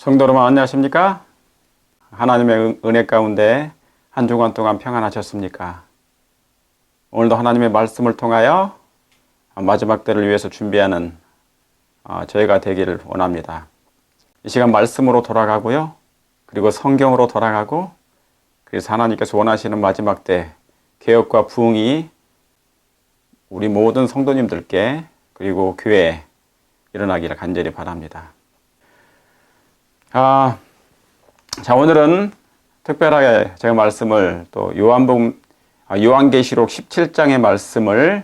성도 여러분 안녕하십니까? 하나님의 은혜 가운데 한 주간 동안 평안하셨습니까? 오늘도 하나님의 말씀을 통하여 마지막 때를 위해서 준비하는 저희가 되기를 원합니다. 이 시간 말씀으로 돌아가고요. 그리고 성경으로 돌아가고, 그래서 하나님께서 원하시는 마지막 때 개혁과 부흥이 우리 모든 성도님들께 그리고 교회에 일어나기를 간절히 바랍니다. 자, 오늘은 특별하게 제가 말씀을 또 요한계시록 17장의 말씀을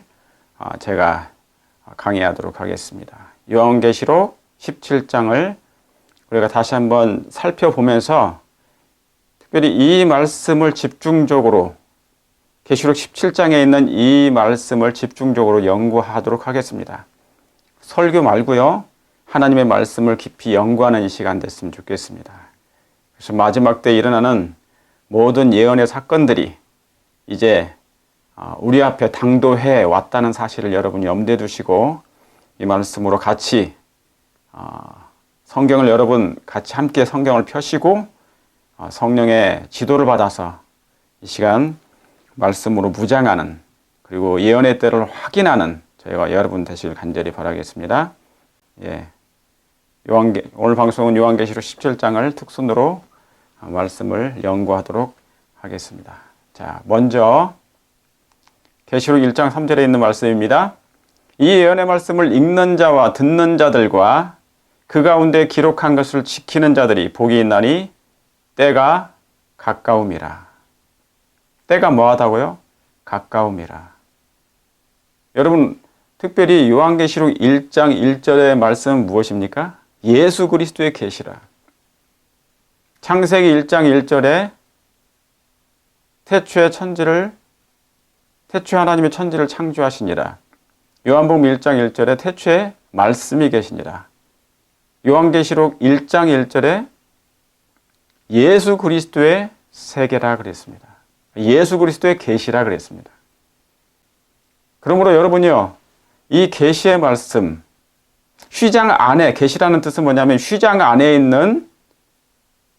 제가 강의하도록 하겠습니다. 요한계시록 17장을 우리가 다시 한번 살펴보면서 특별히 이 말씀을 집중적으로, 계시록 17장에 있는 이 말씀을 집중적으로 연구하도록 하겠습니다. 설교 말고요, 하나님의 말씀을 깊이 연구하는 이 시간 됐으면 좋겠습니다. 그래서 마지막 때 일어나는 모든 예언의 사건들이 이제 우리 앞에 당도해 왔다는 사실을 여러분이 염두에 두시고 이 말씀으로 같이 성경을 여러분 같이 함께 성경을 펴시고 성령의 지도를 받아서 이 시간 말씀으로 무장하는, 그리고 예언의 때를 확인하는 저희가 여러분 되시길 간절히 바라겠습니다. 오늘 방송은 요한계시록 17장을 특순으로 말씀을 연구하도록 하겠습니다. 자, 먼저 계시록 1장 3절에 있는 말씀입니다. 이 예언의 말씀을 읽는 자와 듣는 자들과 그 가운데 기록한 것을 지키는 자들이 복이 있나니 때가 가까움이라. 때가 뭐하다고요? 가까움이라. 여러분, 특별히 요한계시록 1장 1절의 말씀은 무엇입니까? 예수 그리스도의 계시라. 창세기 1장 1절에 태초에 하나님의 천지를 창조하시니라. 요한복음 1장 1절에 태초에 말씀이 계시니라. 요한계시록 1장 1절에 예수 그리스도의 세계라 그랬습니다. 예수 그리스도의 계시라 그랬습니다. 그러므로 여러분이요, 이 계시의 말씀, 휘장 안에, 계시라는 뜻은 뭐냐면 휘장 안에 있는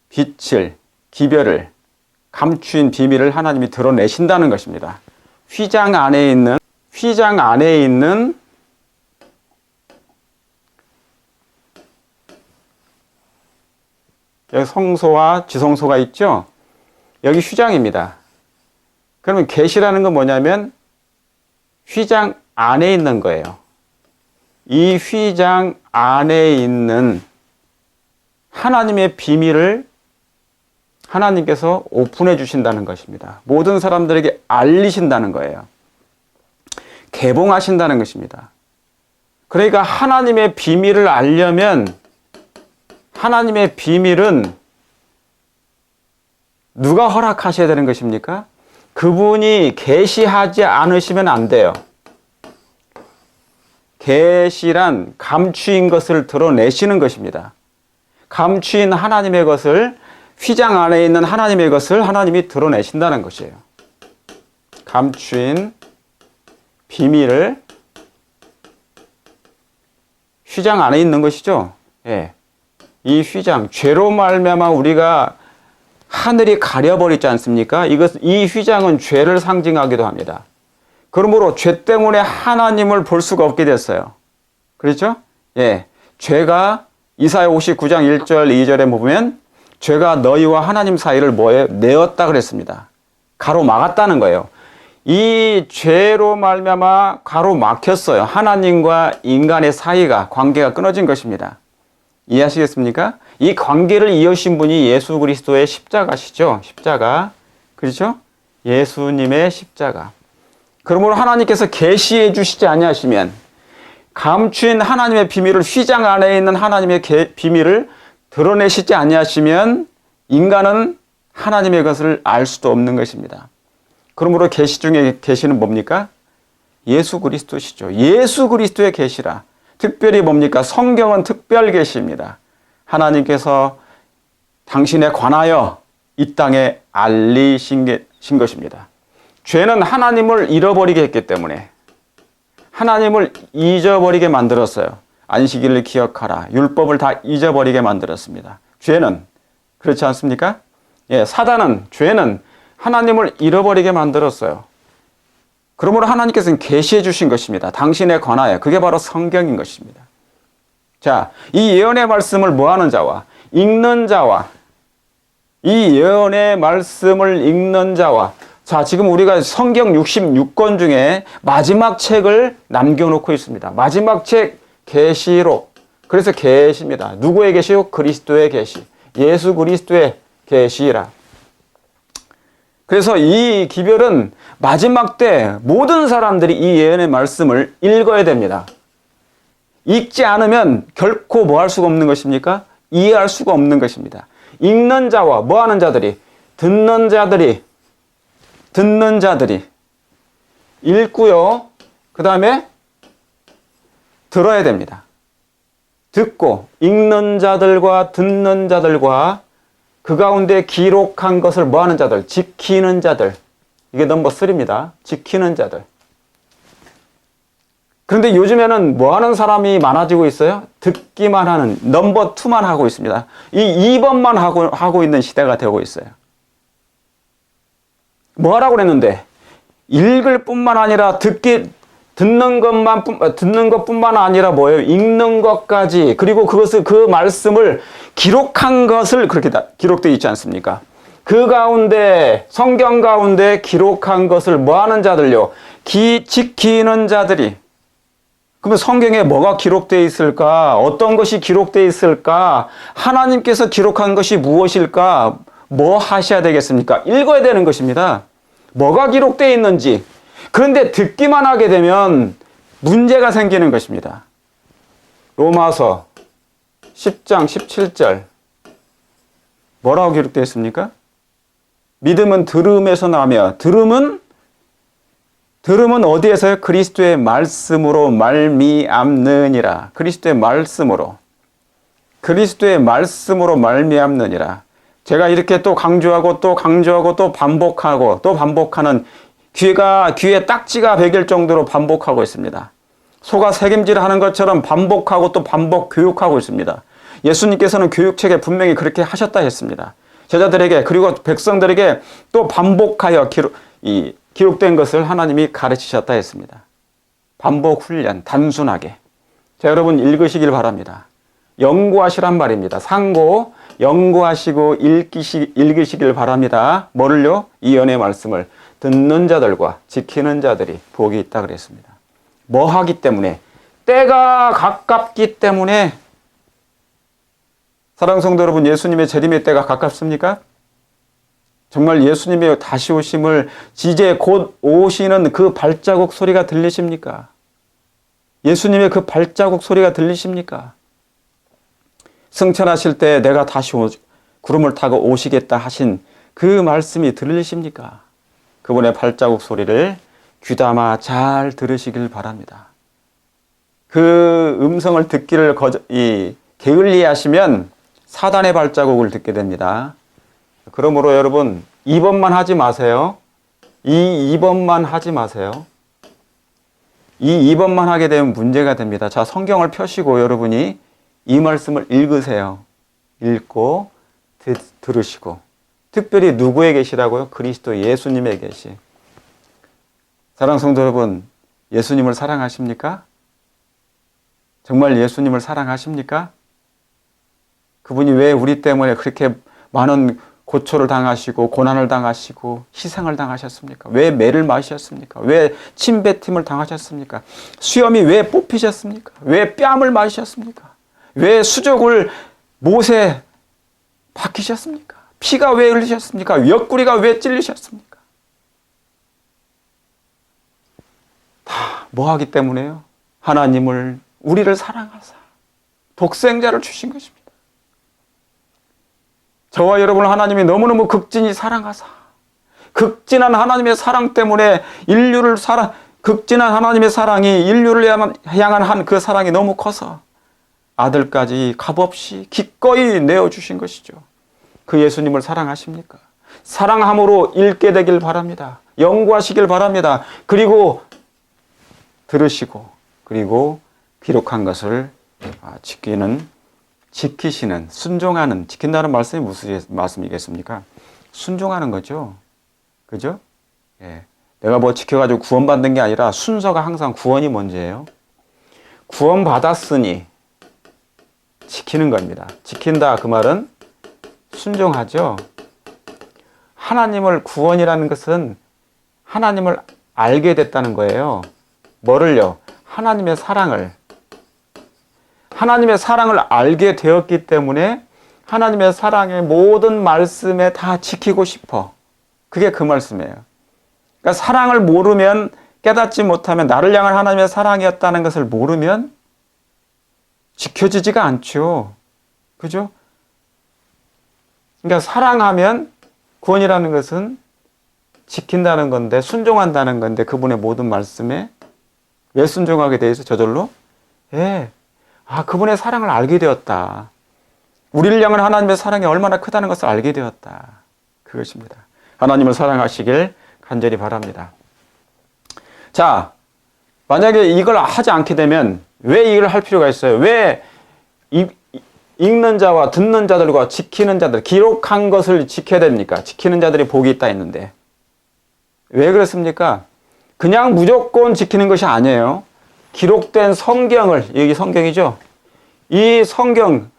빛을, 기별을, 감추인 비밀을 하나님이 드러내신다는 것입니다. 휘장 안에 있는 여기 성소와 지성소가 있죠? 여기 휘장입니다. 그러면 계시라는 건 뭐냐면 휘장 안에 있는 거예요. 이 휘장 안에 있는 하나님의 비밀을 하나님께서 오픈해 주신다는 것입니다. 모든 사람들에게 알리신다는 거예요. 개봉하신다는 것입니다. 그러니까 하나님의 비밀을 알려면, 하나님의 비밀은 누가 허락하셔야 되는 것입니까? 그분이 계시하지 않으시면 안 돼요. 계시란 감추인 것을 드러내시는 것입니다. 감추인 하나님의 것을, 휘장 안에 있는 하나님의 것을 하나님이 드러내신다는 것이에요. 감추인 비밀을, 휘장 안에 있는 것이죠. 이 휘장, 죄로 말미암아 우리가 하늘이 가려버리지 않습니까? 이 휘장은 죄를 상징하기도 합니다. 그러므로 죄 때문에 하나님을 볼 수가 없게 됐어요. 그렇죠? 죄가 이사야 59장 1절 2절에 보면 죄가 너희와 하나님 사이를 내었다 그랬습니다. 가로막았다는 거예요. 이 죄로 말미암아 가로막혔어요. 하나님과 인간의 사이가, 관계가 끊어진 것입니다. 이해하시겠습니까? 이 관계를 이으신 분이 예수 그리스도의 십자가시죠. 십자가. 그렇죠? 예수님의 십자가. 그러므로 하나님께서 계시해 주시지 아니하시면, 감추인 하나님의 비밀을, 휘장 안에 있는 하나님의 비밀을 드러내시지 아니하시면 인간은 하나님의 것을 알 수도 없는 것입니다. 그러므로 계시 중에 계시는 뭡니까? 예수 그리스도시죠. 예수 그리스도의 계시라. 특별히 뭡니까? 성경은 특별 계시입니다. 하나님께서 당신에 관하여 이 땅에 알리신 것입니다. 죄는 하나님을 잃어버리게 했기 때문에, 하나님을 잊어버리게 만들었어요. 안식일을 기억하라. 율법을 다 잊어버리게 만들었습니다. 죄는. 그렇지 않습니까? 예, 사단은, 죄는 하나님을 잃어버리게 만들었어요. 그러므로 하나님께서는 계시해 주신 것입니다. 당신에 관하여. 그게 바로 성경인 것입니다. 자, 이 예언의 말씀을 뭐하는 자와 읽는 자와 이 예언의 말씀을 읽는 자와 자, 지금 우리가 성경 66권 중에 마지막 책을 남겨놓고 있습니다. 마지막 책 계시록. 그래서 계시입니다. 누구의 계시요? 그리스도의 계시. 예수 그리스도의 계시라. 그래서 이 기별은 마지막 때 모든 사람들이 이 예언의 말씀을 읽어야 됩니다. 읽지 않으면 결코 뭐 할 수가 없는 것입니까? 이해할 수가 없는 것입니다. 읽는 자와 뭐 하는 자들이? 듣는 자들이 읽고요. 그 다음에 들어야 됩니다. 듣고 읽는 자들과 듣는 자들과 그 가운데 기록한 것을 뭐 하는 자들? 지키는 자들. 이게 넘버 3입니다. 지키는 자들. 그런데 요즘에는 뭐 하는 사람이 많아지고 있어요? 듣기만 하는 넘버 2만 하고 있습니다. 이 2번만 하고 있는 시대가 되고 있어요. 뭐 하라고 그랬는데? 읽을 뿐만 아니라 듣는 것뿐만 아니라 뭐예요? 읽는 것까지, 그리고 그 말씀을 기록한 것을 그렇게 기록되어 있지 않습니까? 그 가운데, 성경 가운데 기록한 것을 뭐 하는 자들요? 지키는 자들이. 그러면 성경에 뭐가 기록되어 있을까? 어떤 것이 기록되어 있을까? 하나님께서 기록한 것이 무엇일까? 뭐 하셔야 되겠습니까? 읽어야 되는 것입니다. 뭐가 기록되어 있는지. 그런데 듣기만 하게 되면 문제가 생기는 것입니다. 로마서 10장 17절 뭐라고 기록되어 있습니까? 믿음은 들음에서 나며 들음은 어디에서요? 그리스도의 말씀으로 말미암느니라. 그리스도의 말씀으로 말미암느니라. 제가 이렇게 또 강조하고 또 반복하고 또 반복하는 귀에 딱지가 베길 정도로 반복하고 있습니다. 소가 새김질을 하는 것처럼 반복하고 또 반복 교육하고 있습니다. 예수님께서는 교육책에 분명히 그렇게 하셨다 했습니다. 제자들에게 그리고 백성들에게 또 반복하여 기록된 것을 하나님이 가르치셨다 했습니다. 반복 훈련, 단순하게. 자, 여러분 읽으시길 바랍니다. 연구하시란 말입니다. 상고, 연구하시고 읽으시길 바랍니다. 뭐를요? 이 예언의 말씀을 듣는 자들과 지키는 자들이 복이 있다 그랬습니다. 뭐 하기 때문에? 때가 가깝기 때문에. 사랑하는 성도 여러분, 예수님의 재림의 때가 가깝습니까? 정말 예수님의 다시 오심을 이제 곧 오시는 그 발자국 소리가 들리십니까? 예수님의 그 발자국 소리가 들리십니까? 승천하실 때 내가 다시 구름을 타고 오시겠다 하신 그 말씀이 들리십니까? 그분의 발자국 소리를 귀담아 잘 들으시길 바랍니다. 그 음성을 듣기를 게을리 하시면 사단의 발자국을 듣게 됩니다. 그러므로 여러분 2번만 하지 마세요. 2번만 하지 마세요. 2번만 하게 되면 문제가 됩니다. 자, 성경을 펴시고 여러분이 이 말씀을 읽으세요. 읽고 들으시고. 특별히 누구의 계시라고요? 그리스도 예수님의 계시. 사랑하는 성도 여러분, 예수님을 사랑하십니까? 정말 예수님을 사랑하십니까? 그분이 왜 우리 때문에 그렇게 많은 고초를 당하시고 고난을 당하시고 희생을 당하셨습니까? 왜 매를 마셨습니까? 왜 침뱉음을 당하셨습니까? 수염이 왜 뽑히셨습니까? 왜 뺨을 맞으셨습니까? 왜 수족을 못에 박히셨습니까? 피가 왜 흘리셨습니까? 옆구리가 왜 찔리셨습니까? 다 뭐하기 때문에요? 우리를 사랑하사 독생자를 주신 것입니다. 저와 여러분을 하나님이 너무너무 극진히 사랑하사 극진한 하나님의 사랑 때문에 극진한 하나님의 사랑이 인류를 향한 한 그 사랑이 너무 커서 아들까지 값없이 기꺼이 내어주신 것이죠. 그 예수님을 사랑하십니까? 사랑함으로 읽게 되길 바랍니다. 연구하시길 바랍니다. 그리고 들으시고 그리고 기록한 것을 지키는 지키시는, 순종하는, 지킨다는 말씀이 무슨 말씀이겠습니까? 순종하는 거죠. 그죠? 예. 내가 뭐 지켜가지고 구원받는 게 아니라 순서가 항상 구원이 먼저예요. 구원받았으니 지키는 겁니다. 지킨다 그 말은 순종하죠. 하나님을 구원이라는 것은 하나님을 알게 됐다는 거예요. 뭐를요? 하나님의 사랑을. 하나님의 사랑을 알게 되었기 때문에 하나님의 사랑의 모든 말씀에 다 지키고 싶어. 그게 그 말씀이에요. 그러니까 사랑을 모르면, 깨닫지 못하면, 나를 향한 하나님의 사랑이었다는 것을 모르면 지켜지지가 않죠. 그죠? 그러니까 사랑하면 구원이라는 것은 지킨다는 건데, 순종한다는 건데, 그분의 모든 말씀에 왜 순종하게 돼 있어? 저절로? 예. 아, 그분의 사랑을 알게 되었다. 우리를 향한 하나님의 사랑이 얼마나 크다는 것을 알게 되었다. 그것입니다. 하나님을 사랑하시길 간절히 바랍니다. 자, 만약에 이걸 하지 않게 되면 왜 이걸 할 필요가 있어요? 왜 읽는 자와 듣는 자들과 지키는 자들, 기록한 것을 지켜야 됩니까? 지키는 자들이 복이 있다 했는데. 왜 그렇습니까? 그냥 무조건 지키는 것이 아니에요. 기록된 성경을, 여기 성경이죠? 이 성경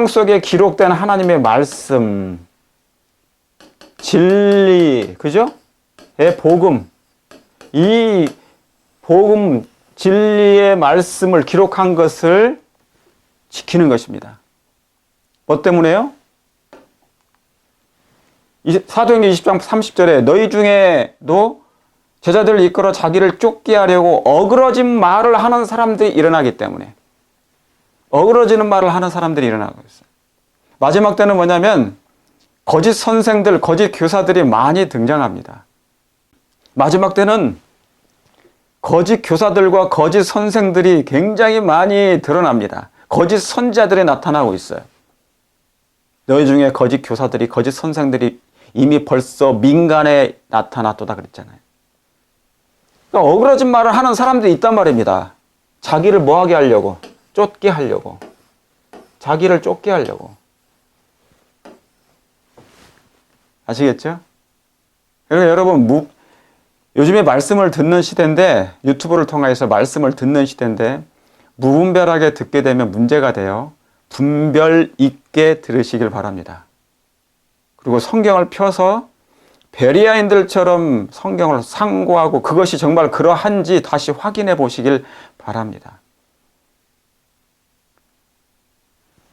속에 기록된 하나님의 말씀, 진리, 그죠? 복음, 이 복음, 진리의 말씀을 기록한 것을 지키는 것입니다. 뭐 때문에요? 사도행전 20장 30절에 너희 중에도 제자들을 이끌어 자기를 쫓게 하려고 어그러진 말을 하는 사람들이 일어나기 때문에. 어그러지는 말을 하는 사람들이 일어나고 있어요. 마지막 때는 뭐냐면 거짓 선생들, 거짓 교사들이 많이 등장합니다. 마지막 때는 거짓 교사들과 거짓 선생들이 굉장히 많이 드러납니다. 거짓 선지자들이 나타나고 있어요. 너희 중에 거짓 교사들이, 거짓 선생들이 이미 벌써 민간에 나타났도다 그랬잖아요. 그러니까 어그러진 말을 하는 사람들이 있단 말입니다. 자기를 뭐하게 하려고? 쫓게 하려고. 자기를 쫓게 하려고. 아시겠죠? 그러니까 여러분, 요즘에 말씀을 듣는 시대인데, 유튜브를 통해서 말씀을 듣는 시대인데, 무분별하게 듣게 되면 문제가 돼요. 분별 있게 들으시길 바랍니다. 그리고 성경을 펴서 베리아인들처럼 성경을 상고하고 그것이 정말 그러한지 다시 확인해 보시길 바랍니다.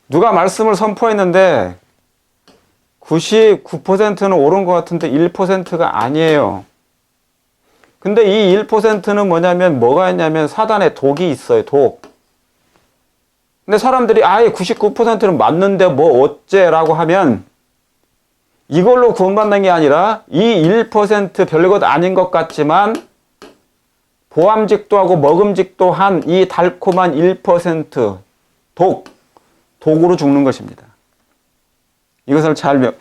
누가 말씀을 선포했는데 99%는 옳은 것 같은데 1%가 아니에요. 근데 이 1%는 뭐냐면 뭐가 있냐면 사단의 독이 있어요. 독. 근데 사람들이 아예 99%는 맞는데 뭐 어째라고 하면 이걸로 구원받는 게 아니라 이 1% 별것 아닌 것 같지만 보암직도 하고 먹음직도 한 이 달콤한 1% 독으로 죽는 것입니다. 이것을 잘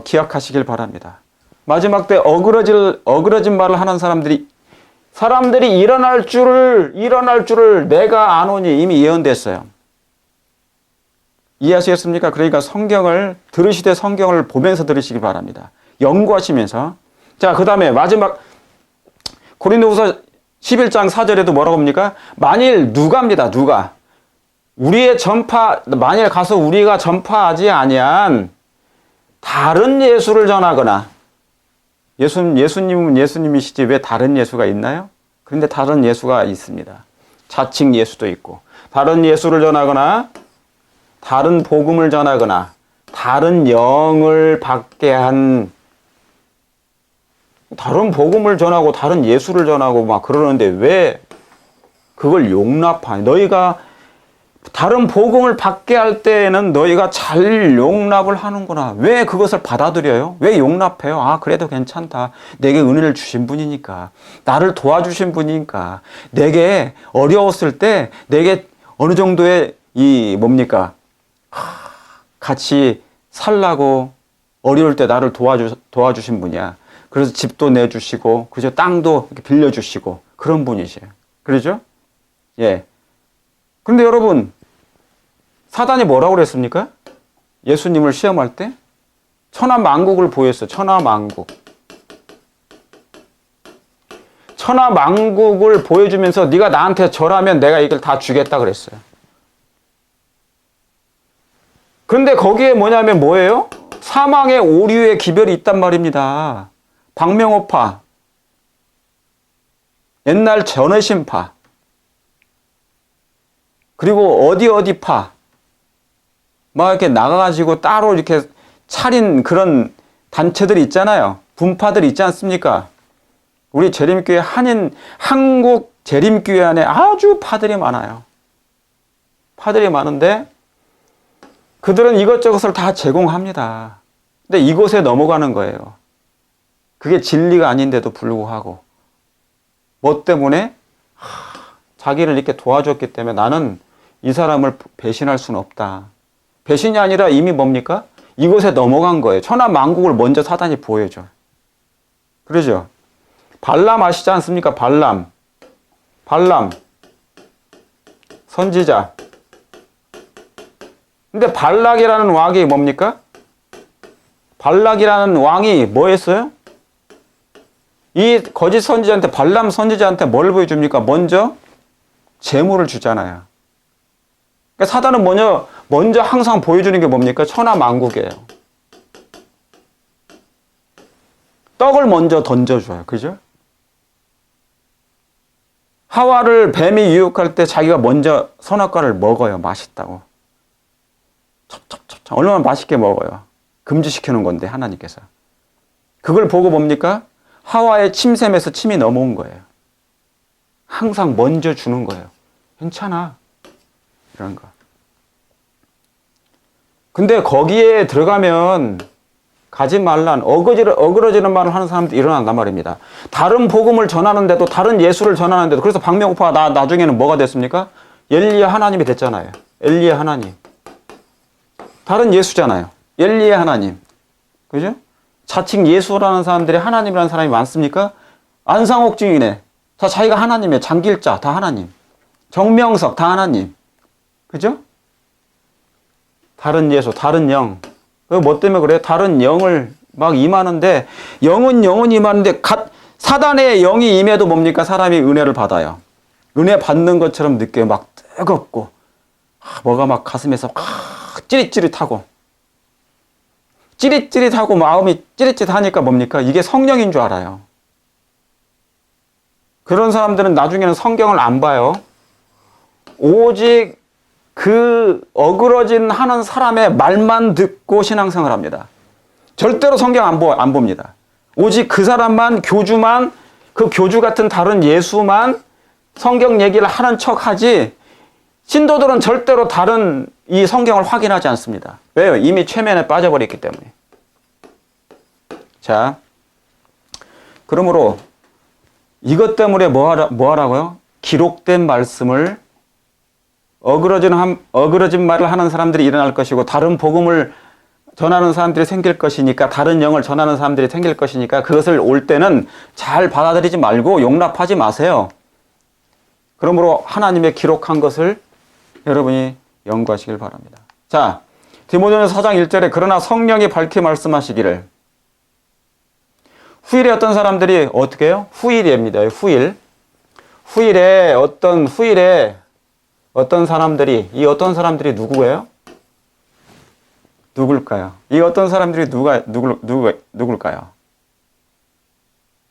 기억하시길 바랍니다. 마지막 때 어그러진 말을 하는 사람들이 일어날 줄을 내가 아노니 이미 예언됐어요. 이해하시겠습니까? 그러니까 성경을 들으시되 성경을 보면서 들으시기 바랍니다. 연구하시면서. 자, 그 다음에 마지막 고린도후서 11장 4절에도 뭐라고 합니까? 만일 누가입니다. 누가. 만일 가서 우리가 전파하지 아니한 다른 예수를 전하거나 예수님은 예수님이시지 왜 다른 예수가 있나요? 그런데 다른 예수가 있습니다. 자칭 예수도 있고 다른 예수를 전하거나 다른 복음을 전하거나 다른 영을 받게 한 다른 복음을 전하고 다른 예수를 전하고 막 그러는데 왜 그걸 용납하니? 너희가 다른 복음을 받게 할 때에는 너희가 잘 용납을 하는구나. 왜 그것을 받아들여요? 왜 용납해요? 아, 그래도 괜찮다. 내게 은혜를 주신 분이니까. 나를 도와주신 분이니까. 내게 어려웠을 때 내게 어느 정도의 같이 살라고 어려울 때 나를 도와주신 분이야. 그래서 집도 내주시고, 그죠? 땅도 이렇게 빌려주시고, 그런 분이세요. 그러죠? 예. 근데 여러분, 사단이 뭐라고 그랬습니까? 예수님을 시험할 때 천하만국을 보였어요. 천하만국. 천하만국을 보여주면서 네가 나한테 절하면 내가 이걸 다 주겠다 그랬어요. 근데 거기에 뭐예요? 사망의 오류의 기별이 있단 말입니다. 박명호파, 옛날 전해심파, 그리고 어디파, 막 이렇게 나가가지고 따로 이렇게 차린 그런 단체들이 있잖아요. 분파들이 있지 않습니까? 우리 재림교회 한국 재림교회 안에 아주 파들이 많아요. 파들이 많은데 그들은 이것저것을 다 제공합니다. 근데 이곳에 넘어가는 거예요. 그게 진리가 아닌데도 불구하고. 뭐 때문에? 자기를 이렇게 도와줬기 때문에 나는 이 사람을 배신할 수는 없다. 배신이 아니라 이미 뭡니까? 이곳에 넘어간 거예요. 천하만국을 먼저 사단이 보여줘. 그러죠? 발람 아시지 않습니까? 발람 선지자. 근데 발락이라는 왕이 뭡니까? 발락이라는 왕이 뭐 했어요? 이 거짓 선지자한테, 발람 선지자한테 뭘 보여줍니까? 먼저 재물을 주잖아요. 그러니까 사단은 먼저 항상 보여주는 게 뭡니까? 천하만국이에요. 떡을 먼저 던져줘요. 그죠? 하와를 뱀이 유혹할 때 자기가 먼저 선악과를 먹어요. 맛있다고. 첩첩첩 얼마나 맛있게 먹어요. 금지시키는 건데 하나님께서. 그걸 보고 뭡니까? 하와의 침샘에서 침이 넘어온 거예요. 항상 먼저 주는 거예요. 괜찮아. 이런 거. 근데 거기에 들어가면 가지 말란 어그러지는 말을 하는 사람들이 일어난단 말입니다. 다른 복음을 전하는데도, 다른 예수를 전하는데도, 그래서 박명호파가 나중에는 뭐가 됐습니까? 엘리야 하나님이 됐잖아요. 엘리야 하나님. 다른 예수잖아요. 엘리야 하나님. 그죠? 자칭 예수라는 사람들이 하나님이라는 사람이 많습니까? 안상옥 증인에 자기가 하나님이에요. 장길자 다 하나님. 정명석 다 하나님. 그죠? 다른 예수, 다른 영. 뭐 때문에 그래요? 다른 영을 막 임하는데, 영은 임하는데 사단의 영이 임해도 뭡니까? 사람이 은혜를 받아요. 은혜 받는 것처럼 느껴요. 막 뜨겁고 뭐가 막 가슴에서 찌릿찌릿하고 마음이 찌릿찌릿하니까 뭡니까? 이게 성령인 줄 알아요. 그런 사람들은 나중에는 성경을 안 봐요. 오직 그 어그러진 하는 사람의 말만 듣고 신앙생활을 합니다. 절대로 성경 안 봅니다. 오직 그 사람만, 교주만, 그 교주 같은 다른 예수만 성경 얘기를 하는 척 하지, 신도들은 절대로 다른 이 성경을 확인하지 않습니다. 왜요? 이미 최면에 빠져버렸기 때문에. 자, 그러므로 이것 때문에 뭐 하라고요? 기록된 말씀을 어그러진 말을 하는 사람들이 일어날 것이고, 다른 복음을 전하는 사람들이 생길 것이니까, 다른 영을 전하는 사람들이 생길 것이니까, 그것을 올 때는 잘 받아들이지 말고 용납하지 마세요. 그러므로 하나님의 기록한 것을 여러분이 연구하시길 바랍니다. 자, 디모데전서 4장 1절에 그러나 성령이 밝히 말씀하시기를. 후일에 어떤 사람들이 어떻게 해요? 후일입니다. 후일에 어떤 사람들이, 이 어떤 사람들이 누구예요? 누굴까요? 이 어떤 사람들이 누굴까요?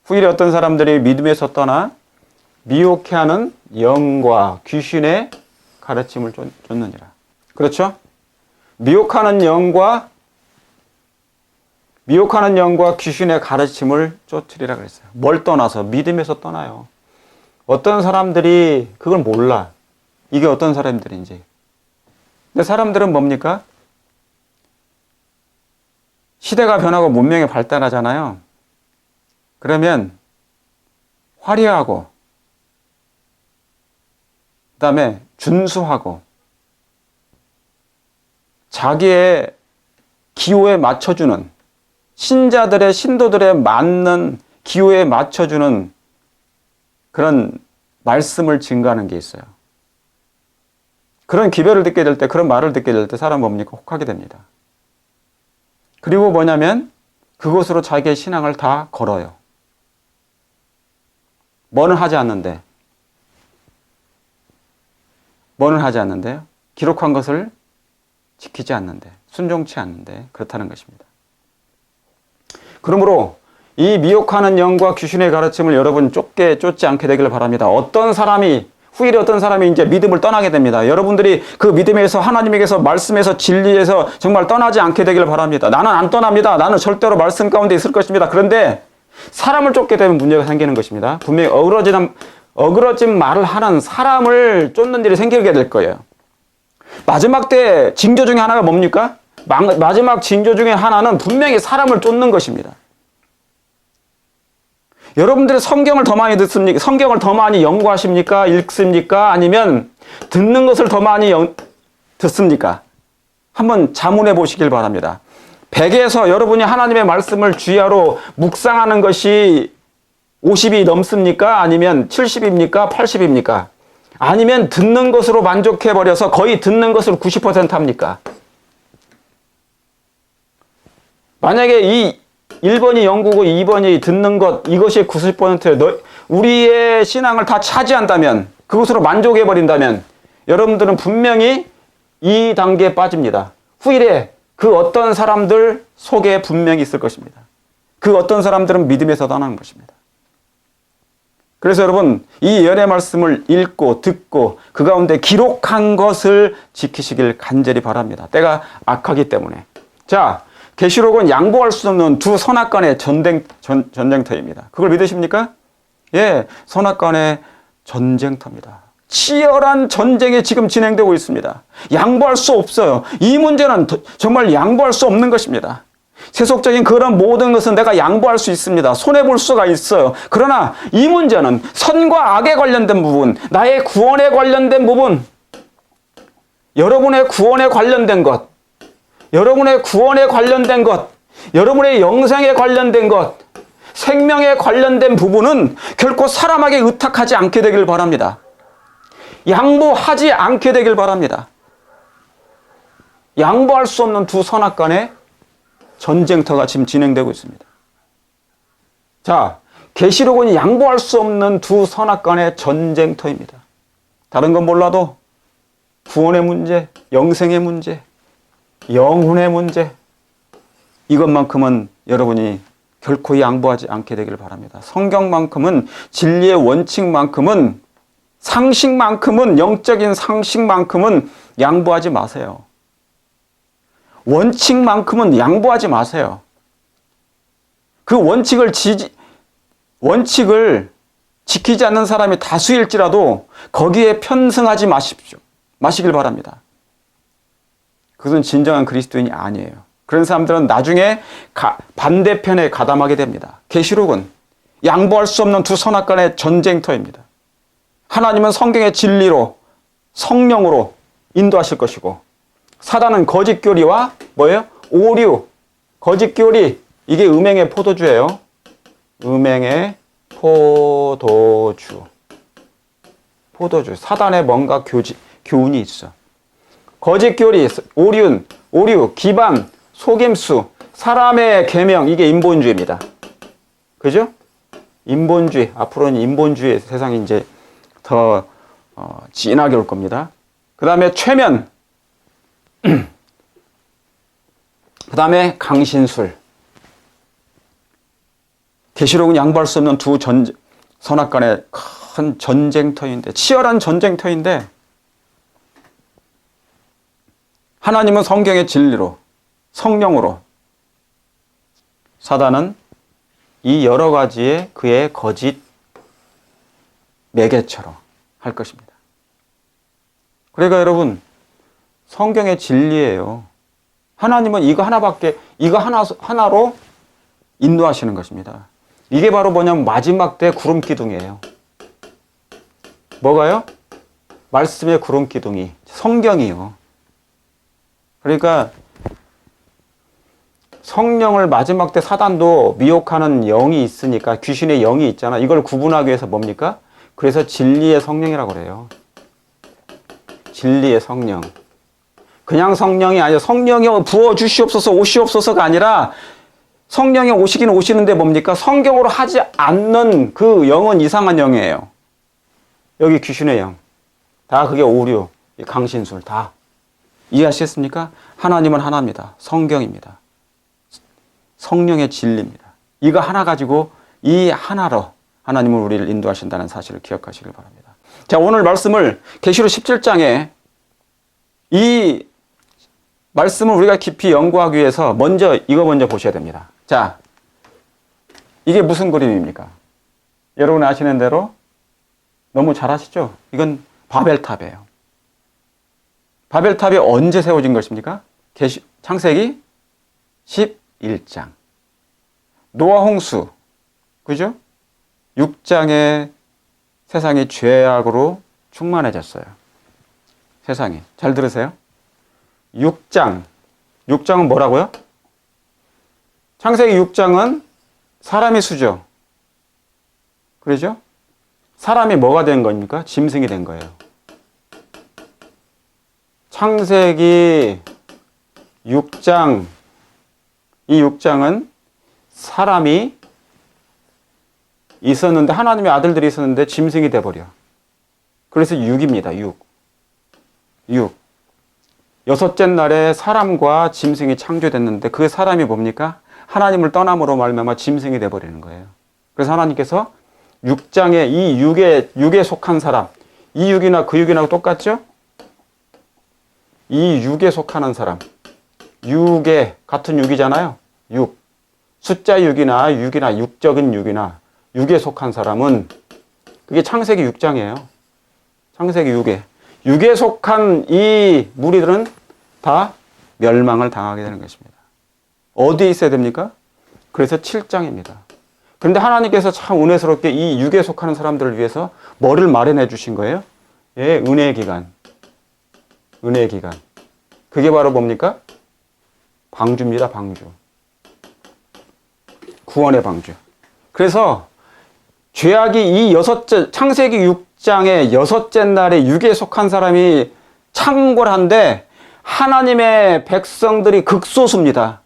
후일에 어떤 사람들이 믿음에서 떠나 미혹해하는 영과 귀신의 가르침을 쫓느니라. 그렇죠? 미혹하는 영과 귀신의 가르침을 쫓으리라 그랬어요. 뭘 떠나서? 믿음에서 떠나요. 어떤 사람들이 그걸 몰라. 이게 어떤 사람들인지. 근데 사람들은 뭡니까? 시대가 변하고 문명이 발달하잖아요. 그러면 화려하고, 그 다음에 준수하고, 자기의 기호에 맞춰주는, 신도들의 맞는 기호에 맞춰주는 그런 말씀을 증거하는 게 있어요. 그런 기별을 듣게 될 때, 그런 말을 듣게 될 때 사람은 뭡니까? 혹하게 됩니다. 그리고 뭐냐면 그것으로 자기의 신앙을 다 걸어요. 뭐는 하지 않는데. 뭐는 하지 않는데요? 기록한 것을 지키지 않는데, 순종치 않는데 그렇다는 것입니다. 그러므로 이 미혹하는 영과 귀신의 가르침을 여러분 쫓지 않게 되기를 바랍니다. 후일에 어떤 사람이 이제 믿음을 떠나게 됩니다. 여러분들이 그 믿음에서 하나님에게서 말씀에서 진리에서 정말 떠나지 않게 되기를 바랍니다. 나는 안 떠납니다. 나는 절대로 말씀 가운데 있을 것입니다. 그런데 사람을 쫓게 되면 문제가 생기는 것입니다. 분명히 어그러진 말을 하는 사람을 쫓는 일이 생기게 될 거예요. 마지막 때 징조 중에 하나가 뭡니까? 마지막 징조 중에 하나는 분명히 사람을 쫓는 것입니다. 여러분들이 성경을 더 많이 듣습니까? 성경을 더 많이 연구하십니까? 읽습니까? 아니면 듣는 것을 더 많이 듣습니까? 한번 자문해 보시길 바랍니다. 100에서 여러분이 하나님의 말씀을 주야로 묵상하는 것이 50이 넘습니까? 아니면 70입니까? 80입니까? 아니면 듣는 것으로 만족해버려서 거의 듣는 것을 90% 합니까? 만약에 이 1번이 연구고 2번이 듣는 것, 이것이 90%, 우리의 신앙을 다 차지한다면, 그것으로 만족해버린다면, 여러분들은 분명히 이 단계에 빠집니다. 후일에 그 어떤 사람들 속에 분명히 있을 것입니다. 그 어떤 사람들은 믿음에서 떠나는 것입니다. 그래서 여러분, 이 예언의 말씀을 읽고 듣고 그 가운데 기록한 것을 지키시길 간절히 바랍니다. 때가 악하기 때문에. 자, 계시록은 양보할 수 없는 두 선악간의 전쟁터입니다. 그걸 믿으십니까? 예, 선악간의 전쟁터입니다. 치열한 전쟁이 지금 진행되고 있습니다. 양보할 수 없어요. 이 문제는 정말 양보할 수 없는 것입니다. 세속적인 그런 모든 것은 내가 양보할 수 있습니다. 손해볼 수가 있어요. 그러나 이 문제는 선과 악에 관련된 부분, 나의 구원에 관련된 부분, 여러분의 구원에 관련된 것, 여러분의 구원에 관련된 것, 여러분의 영생에 관련된 것, 생명에 관련된 부분은 결코 사람에게 의탁하지 않게 되길 바랍니다. 양보하지 않게 되길 바랍니다. 양보할 수 없는 두 선악간의 전쟁터가 지금 진행되고 있습니다. 자, 계시록은 양보할 수 없는 두 선악간의 전쟁터입니다. 다른 건 몰라도 구원의 문제, 영생의 문제, 영혼의 문제, 이것만큼은 여러분이 결코 양보하지 않게 되기를 바랍니다. 성경만큼은, 진리의 원칙만큼은, 상식만큼은, 영적인 상식만큼은 양보하지 마세요. 원칙만큼은 양보하지 마세요. 그 원칙을 지키지 않는 사람이 다수일지라도 거기에 편승하지 마시길 바랍니다. 그것은 진정한 그리스도인이 아니에요. 그런 사람들은 나중에 반대편에 가담하게 됩니다. 계시록은 양보할 수 없는 두 선악간의 전쟁터입니다. 하나님은 성경의 진리로, 성령으로 인도하실 것이고, 사단은 거짓 교리와 뭐예요? 오류, 거짓 교리, 이게 음행의 포도주예요. 음행의 포도주. 사단에 뭔가 교훈이 있어. 거짓 교리, 오류, 기반, 속임수, 사람의 계명, 이게 인본주의입니다. 그죠? 인본주의, 앞으로는 인본주의 세상이 이제 더 진하게 올 겁니다. 그 다음에 최면, 그 다음에 강신술. 계시록은 양보할 수 없는 두 선악간의 큰 전쟁터인데, 치열한 전쟁터인데, 하나님은 성경의 진리로, 성령으로, 사단은 이 여러 가지의 그의 거짓 매개처럼 할 것입니다. 그러니까 여러분, 성경의 진리예요. 하나님은 이거 하나로 인도하시는 것입니다. 이게 바로 뭐냐면 마지막 때 구름 기둥이에요. 뭐가요? 말씀의 구름 기둥이, 성경이요. 그러니까 성령을 마지막 때 사단도 미혹하는 영이 있으니까, 귀신의 영이 있잖아. 이걸 구분하기 위해서 뭡니까? 그래서 진리의 성령이라고 그래요. 진리의 성령. 그냥 성령이 아니라 성령이 부어주시옵소서 오시옵소서가 아니라 성령이 오시긴 오시는데 뭡니까? 성경으로 하지 않는 그 영은 이상한 영이에요. 여기 귀신의 영. 다 그게 오류, 강신술 다. 이해하시겠습니까? 하나님은 하나입니다. 성경입니다. 성령의 진리입니다. 이거 하나 가지고 이 하나로 하나님은 우리를 인도하신다는 사실을 기억하시길 바랍니다. 자, 오늘 말씀을 계시록 17장에 이 말씀을 우리가 깊이 연구하기 위해서 이거 먼저 보셔야 됩니다. 자, 이게 무슨 그림입니까? 여러분 아시는 대로 너무 잘 아시죠? 이건 바벨탑이에요. 바벨탑이 언제 세워진 것입니까? 창세기 11장. 노아 홍수. 그죠? 6장에 세상이 죄악으로 충만해졌어요. 세상이. 잘 들으세요. 6장은 뭐라고요? 창세기 6장은 사람이 수죠. 그러죠? 사람이 뭐가 된 겁니까? 짐승이 된 거예요. 창세기 6장, 이 6장은 사람이 있었는데, 하나님의 아들들이 있었는데 짐승이 돼버려. 그래서 6입니다. 6. 여섯째 날에 사람과 짐승이 창조됐는데 그 사람이 뭡니까? 하나님을 떠남으로 말미암아 짐승이 돼버리는 거예요. 그래서 하나님께서 6장에 이 6에 속한 사람, 이 6이나 그 6이나 똑같죠? 이 6에 속하는 사람, 6에 같은 6이잖아요. 6. 숫자 6이나 육적인 6이나 6에 속한 사람은 그게 창세기 6장이에요. 창세기 6에 속한 이 무리들은 다 멸망을 당하게 되는 것입니다. 어디에 있어야 됩니까? 그래서 7장입니다. 그런데 하나님께서 참 은혜스럽게 이 6에 속하는 사람들을 위해서 뭐를 마련해 주신 거예요? 예, 은혜의 기간. 은혜의 기간. 그게 바로 뭡니까? 방주입니다, 방주. 구원의 방주. 그래서 죄악이 이 창세기 6장의 여섯째 날에 6에 속한 사람이 창궐한데 하나님의 백성들이 극소수입니다.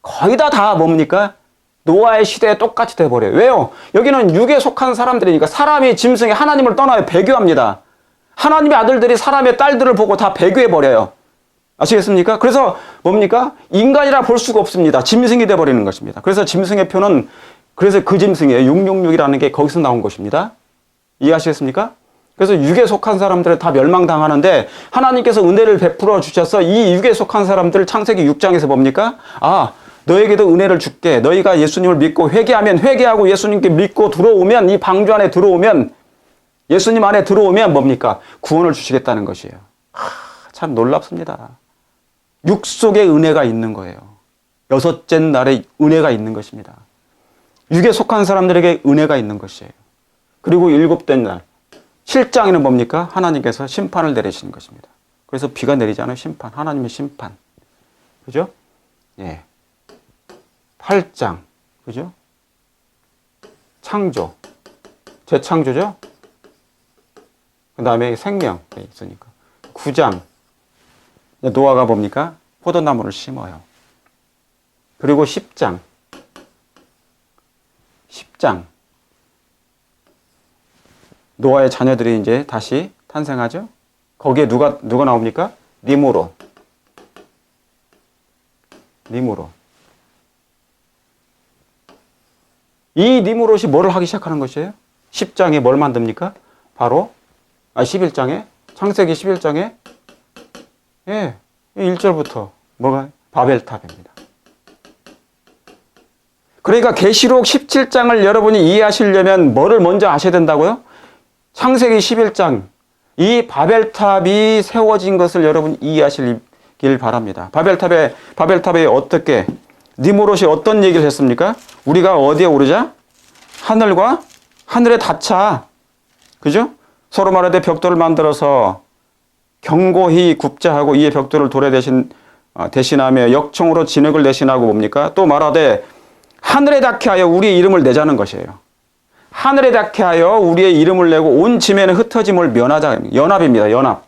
거의 다 뭡니까? 노아의 시대에 똑같이 돼버려요. 왜요? 여기는 6에 속한 사람들이니까 사람이 짐승이 하나님을 떠나요. 배교합니다. 하나님의 아들들이 사람의 딸들을 보고 다 배교해버려요. 아시겠습니까? 그래서 뭡니까? 인간이라 볼 수가 없습니다. 짐승이 돼버리는 것입니다. 그래서 짐승의 표는 그래서 그 짐승이에요. 666이라는 게 거기서 나온 것입니다. 이해하시겠습니까? 그래서 6에 속한 사람들은 다 멸망당하는데 하나님께서 은혜를 베풀어 주셔서 이 6에 속한 사람들 창세기 6장에서 뭡니까? 너에게도 은혜를 줄게. 너희가 예수님을 믿고 회개하고 예수님께 믿고 들어오면 이 방주 안에 들어오면 예수님 안에 들어오면 뭡니까? 구원을 주시겠다는 것이에요. 참 놀랍습니다. 6 속에 은혜가 있는 거예요. 여섯째 날에 은혜가 있는 것입니다. 6에 속한 사람들에게 은혜가 있는 것이에요. 그리고 7째 날 7장에는 뭡니까? 하나님께서 심판을 내리시는 것입니다. 그래서 비가 내리지 않아요. 심판. 하나님의 심판. 그죠? 예. 8장. 그죠? 창조. 재창조죠? 그 다음에 생명. 있으니까. 9장. 노아가 뭡니까? 포도나무를 심어요. 그리고 10장. 노아의 자녀들이 이제 다시 탄생하죠. 거기에 누가 나옵니까? 니므롯. 이 니므롯이 뭐를 하기 시작하는 것이에요? 10장에 뭘 만듭니까? 바로 11장에 창세기 11장에 1절부터 뭐가? 바벨탑입니다. 그러니까 계시록 17장을 여러분이 이해하시려면 뭐를 먼저 아셔야 된다고요? 창세기 11장 이 바벨탑이 세워진 것을 여러분 이해하시길 바랍니다. 바벨탑에 어떻게 니므롯이 어떤 얘기를 했습니까? 우리가 어디에 오르자? 하늘과 하늘에 닿자. 그죠? 서로 말하되 벽돌을 만들어서 견고히 굽자 하고 이에 벽돌을 돌에 대신하며 역청으로 진흙을 대신하고 뭡니까? 또 말하되 하늘에 닿게 하여 우리의 이름을 내자는 것이에요. 하늘에 닿게 하여 우리의 이름을 내고 온 짐에는 흩어짐을 면하자. 연합입니다. 연합.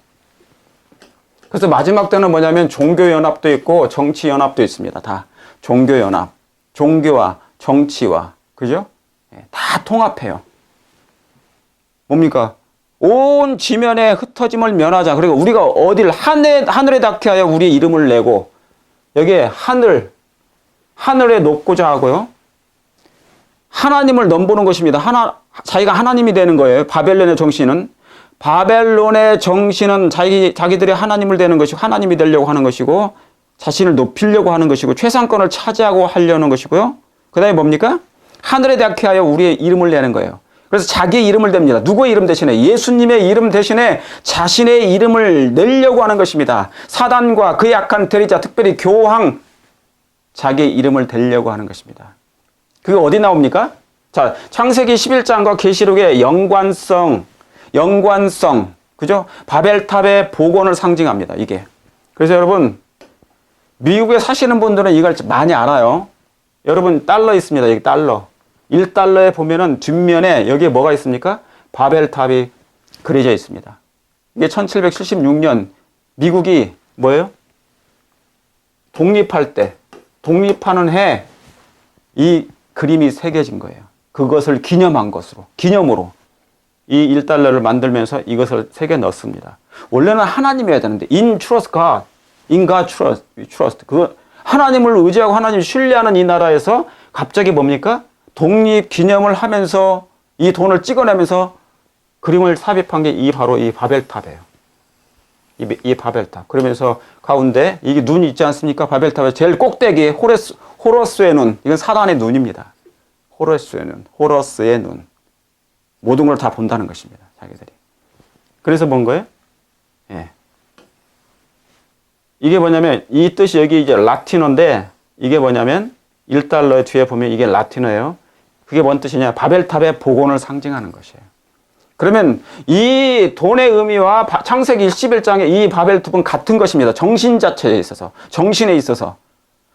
그래서 마지막 때는 뭐냐면 종교연합도 있고 정치연합도 있습니다. 다 종교연합, 종교와 정치와, 그죠? 다 통합해요. 뭡니까? 온 지면에 흩어짐을 면하자. 그리고 우리가 어딜 하늘에 닿게 하여 우리의 이름을 내고, 여기에 하늘에 높고자 하고요. 하나님을 넘보는 것입니다. 자기가 하나님이 되는 거예요. 바벨론의 정신은. 바벨론의 정신은 자기들이 하나님을 되는 것이고, 하나님이 되려고 하는 것이고, 자신을 높이려고 하는 것이고, 최상권을 차지하고 하려는 것이고요. 그 다음에 뭡니까? 하늘에 닿게 하여 우리의 이름을 내는 거예요. 그래서 자기의 이름을 댑니다. 누구의 이름 대신에? 예수님의 이름 대신에 자신의 이름을 내려고 하는 것입니다. 사단과 그의 악한 대리자, 특별히 교황, 자기의 이름을 대려고 하는 것입니다. 그게 어디 나옵니까? 자, 창세기 11장과 계시록의 연관성, 그죠? 바벨탑의 복원을 상징합니다, 이게. 그래서 여러분, 미국에 사시는 분들은 이걸 많이 알아요. 여러분, 달러 있습니다, 여기 달러. 1달러에 보면은 뒷면에 여기에 뭐가 있습니까? 바벨탑이 그려져 있습니다. 이게 1776년 미국이 뭐예요? 독립할 때, 독립하는 해 이 그림이 새겨진 거예요. 그것을 기념으로 이 1달러를 만들면서 이것을 새겨 넣습니다. 원래는 하나님이어야 되는데 in trust God, in God trust. 그 하나님을 의지하고 하나님을 신뢰하는 이 나라에서 갑자기 뭡니까? 독립 기념을 하면서 이 돈을 찍어내면서 그림을 삽입한 게 바로 이 바벨탑이에요. 이 바벨탑. 그러면서 가운데 이게 눈이 있지 않습니까? 바벨탑의 제일 꼭대기에 호러스의 눈. 이건 사단의 눈입니다. 호러스의 눈. 모든 걸 다 본다는 것입니다. 자기들이. 그래서 본 거예요? 예. 이게 뭐냐면 이 뜻이 여기 이제 라틴어인데 이게 뭐냐면 1달러 뒤에 보면 이게 라틴어예요. 그게 뭔 뜻이냐? 바벨탑의 복원을 상징하는 것이에요. 그러면 이 돈의 의미와 창세기 11장의 이 바벨탑은 같은 것입니다. 정신 자체에 있어서, 정신에 있어서.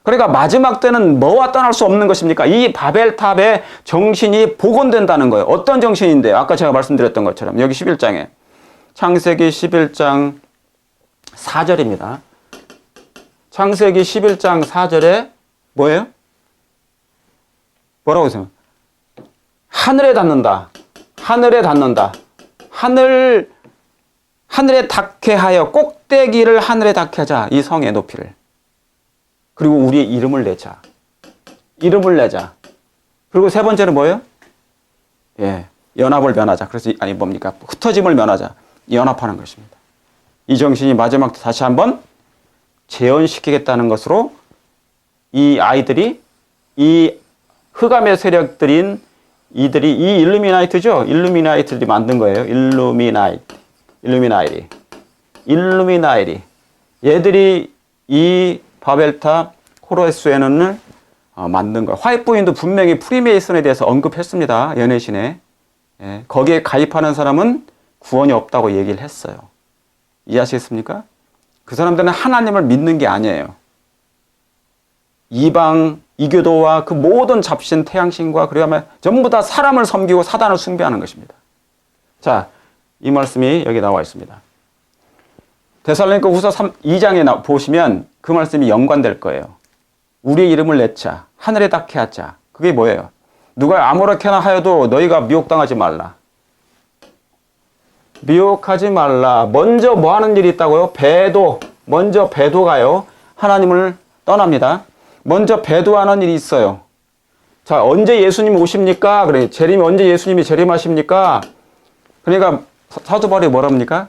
그러니까 마지막 때는 뭐와 떠날 수 없는 것입니까? 이 바벨탑의 정신이 복원된다는 거예요. 어떤 정신인데요? 아까 제가 말씀드렸던 것처럼 여기 11장에 창세기 11장 4절입니다. 창세기 11장 4절에 뭐예요? 뭐라고 했어요? 하늘에 닿는다. 하늘에 닿게 하여 꼭대기를 하늘에 닿게 하자. 이 성의 높이를. 그리고 우리의 이름을 내자. 그리고 세 번째는 뭐예요? 예, 연합을 면하자. 그래서 뭡니까? 흩어짐을 면하자. 연합하는 것입니다. 이 정신이 마지막 때 다시 한번 재현시키겠다는 것으로 이 아이들이 이 흑암의 세력들인 이들이 이 일루미나이트죠? 일루미나이트들이 만든 거예요. 일루미나이리. 얘들이 이 바벨탑 호러스에는을 만든 거예요. 화이트 부인도 분명히 프리메이슨에 대해서 언급했습니다. 연애신에. 예, 거기에 가입하는 사람은 구원이 없다고 얘기를 했어요. 이해하시겠습니까? 그 사람들은 하나님을 믿는 게 아니에요. 이방, 이교도와 그 모든 잡신, 태양신과 그러면 전부 다 사람을 섬기고 사단을 숭배하는 것입니다. 자, 이 말씀이 여기 나와 있습니다. 데살로니가 후서 2장에 보시면 그 말씀이 연관될 거예요. 우리의 이름을 내자, 하늘에 닿게 하자. 그게 뭐예요? 누가 아무렇게나 하여도 너희가 미혹당하지 말라. 미혹하지 말라. 먼저 뭐 하는 일이 있다고요? 먼저 배도가요. 하나님을 떠납니다. 먼저 배도하는 일이 있어요. 자, 언제 예수님 오십니까? 그래, 언제 예수님이 재림하십니까? 그러니까 사도 바울이 뭐랍니까?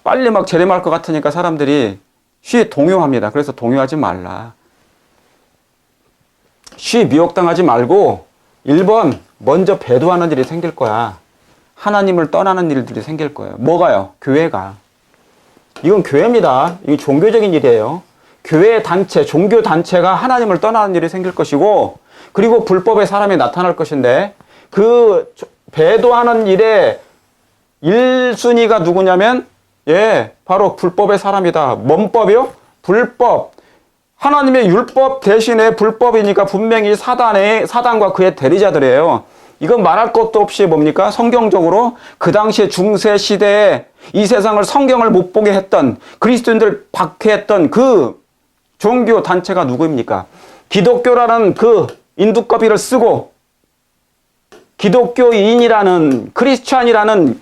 빨리 재림할 것 같으니까 사람들이 쉬 동요합니다. 그래서 동요하지 말라. 쉬 미혹당하지 말고 1번 먼저 배도하는 일이 생길 거야. 하나님을 떠나는 일들이 생길 거예요. 뭐가요? 교회가. 이건 교회입니다. 이게 종교적인 일이에요. 교회 단체, 종교 단체가 하나님을 떠나는 일이 생길 것이고, 그리고 불법의 사람이 나타날 것인데, 그 배도하는 일의 1순위가 누구냐면, 바로 불법의 사람이다. 뭔 법이요? 불법. 하나님의 율법 대신에 불법이니까 분명히 사단과 그의 대리자들이에요. 이건 말할 것도 없이 뭡니까? 성경적으로 그 당시에 중세 시대에 이 세상을 성경을 못 보게 했던 그리스도인들 박해했던 그 종교 단체가 누구입니까? 기독교라는 그 인두꺼비를 쓰고 기독교인이라는 크리스찬이라는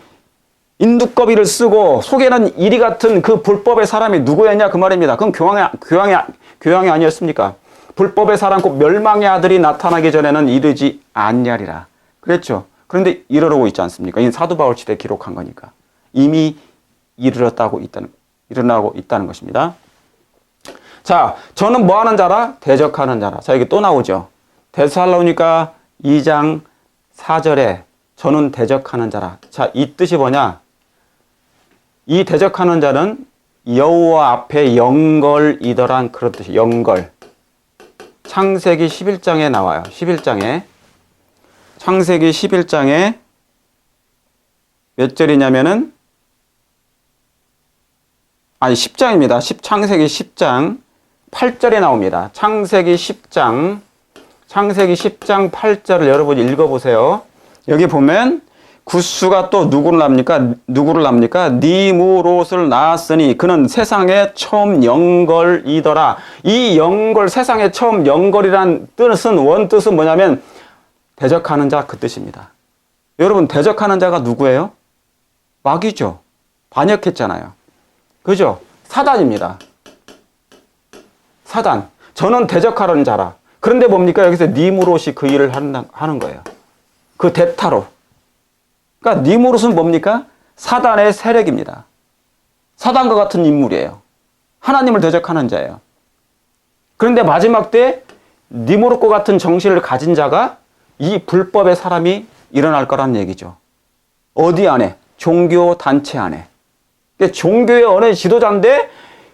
인두꺼비를 쓰고 속에는 이리 같은 그 불법의 사람이 누구였냐 그 말입니다. 그건 교황이 아니었습니까? 불법의 사람 곧 멸망의 아들이 나타나기 전에는 이르지 않냐리라. 그랬죠. 그런데 이르러고 있지 않습니까? 이 사도 바울 시대에 기록한 거니까. 이미 일어나고 있다는 것입니다. 자, 저는 뭐 하는 자라? 대적하는 자라. 자, 이게 또 나오죠. 데살로니가 2장 4절에 저는 대적하는 자라. 자, 이 뜻이 뭐냐? 이 대적하는 자는 여호와 앞에 영걸이더란 그런 뜻이 영걸. 창세기 11장에 나와요. 11장에. 창세기 11장에 몇 절이냐면은 아니 10장입니다. 창세기 10장 8절에 나옵니다. 창세기 10장 8절을 여러분이 읽어보세요. 여기 보면 구스가 또 누구를 낳습니까? 니무롯을 낳았으니 그는 세상에 처음 영걸이더라. 이 영걸, 세상에 처음 영걸이란 뜻은 원뜻은 뭐냐면 대적하는 자 그 뜻입니다. 여러분 대적하는 자가 누구예요? 마귀죠. 반역했잖아요. 그죠? 사단입니다. 사단. 저는 대적하는 자라. 그런데 뭡니까? 여기서 니무롯이 그 일을 하는 거예요. 그 대타로. 그러니까 니무롯은 뭡니까? 사단의 세력입니다. 사단과 같은 인물이에요. 하나님을 대적하는 자예요. 그런데 마지막 때 니무롯과 같은 정신을 가진 자가 이 불법의 사람이 일어날 거란 얘기죠. 어디 안에? 종교 단체 안에. 종교의 어느 지도자인데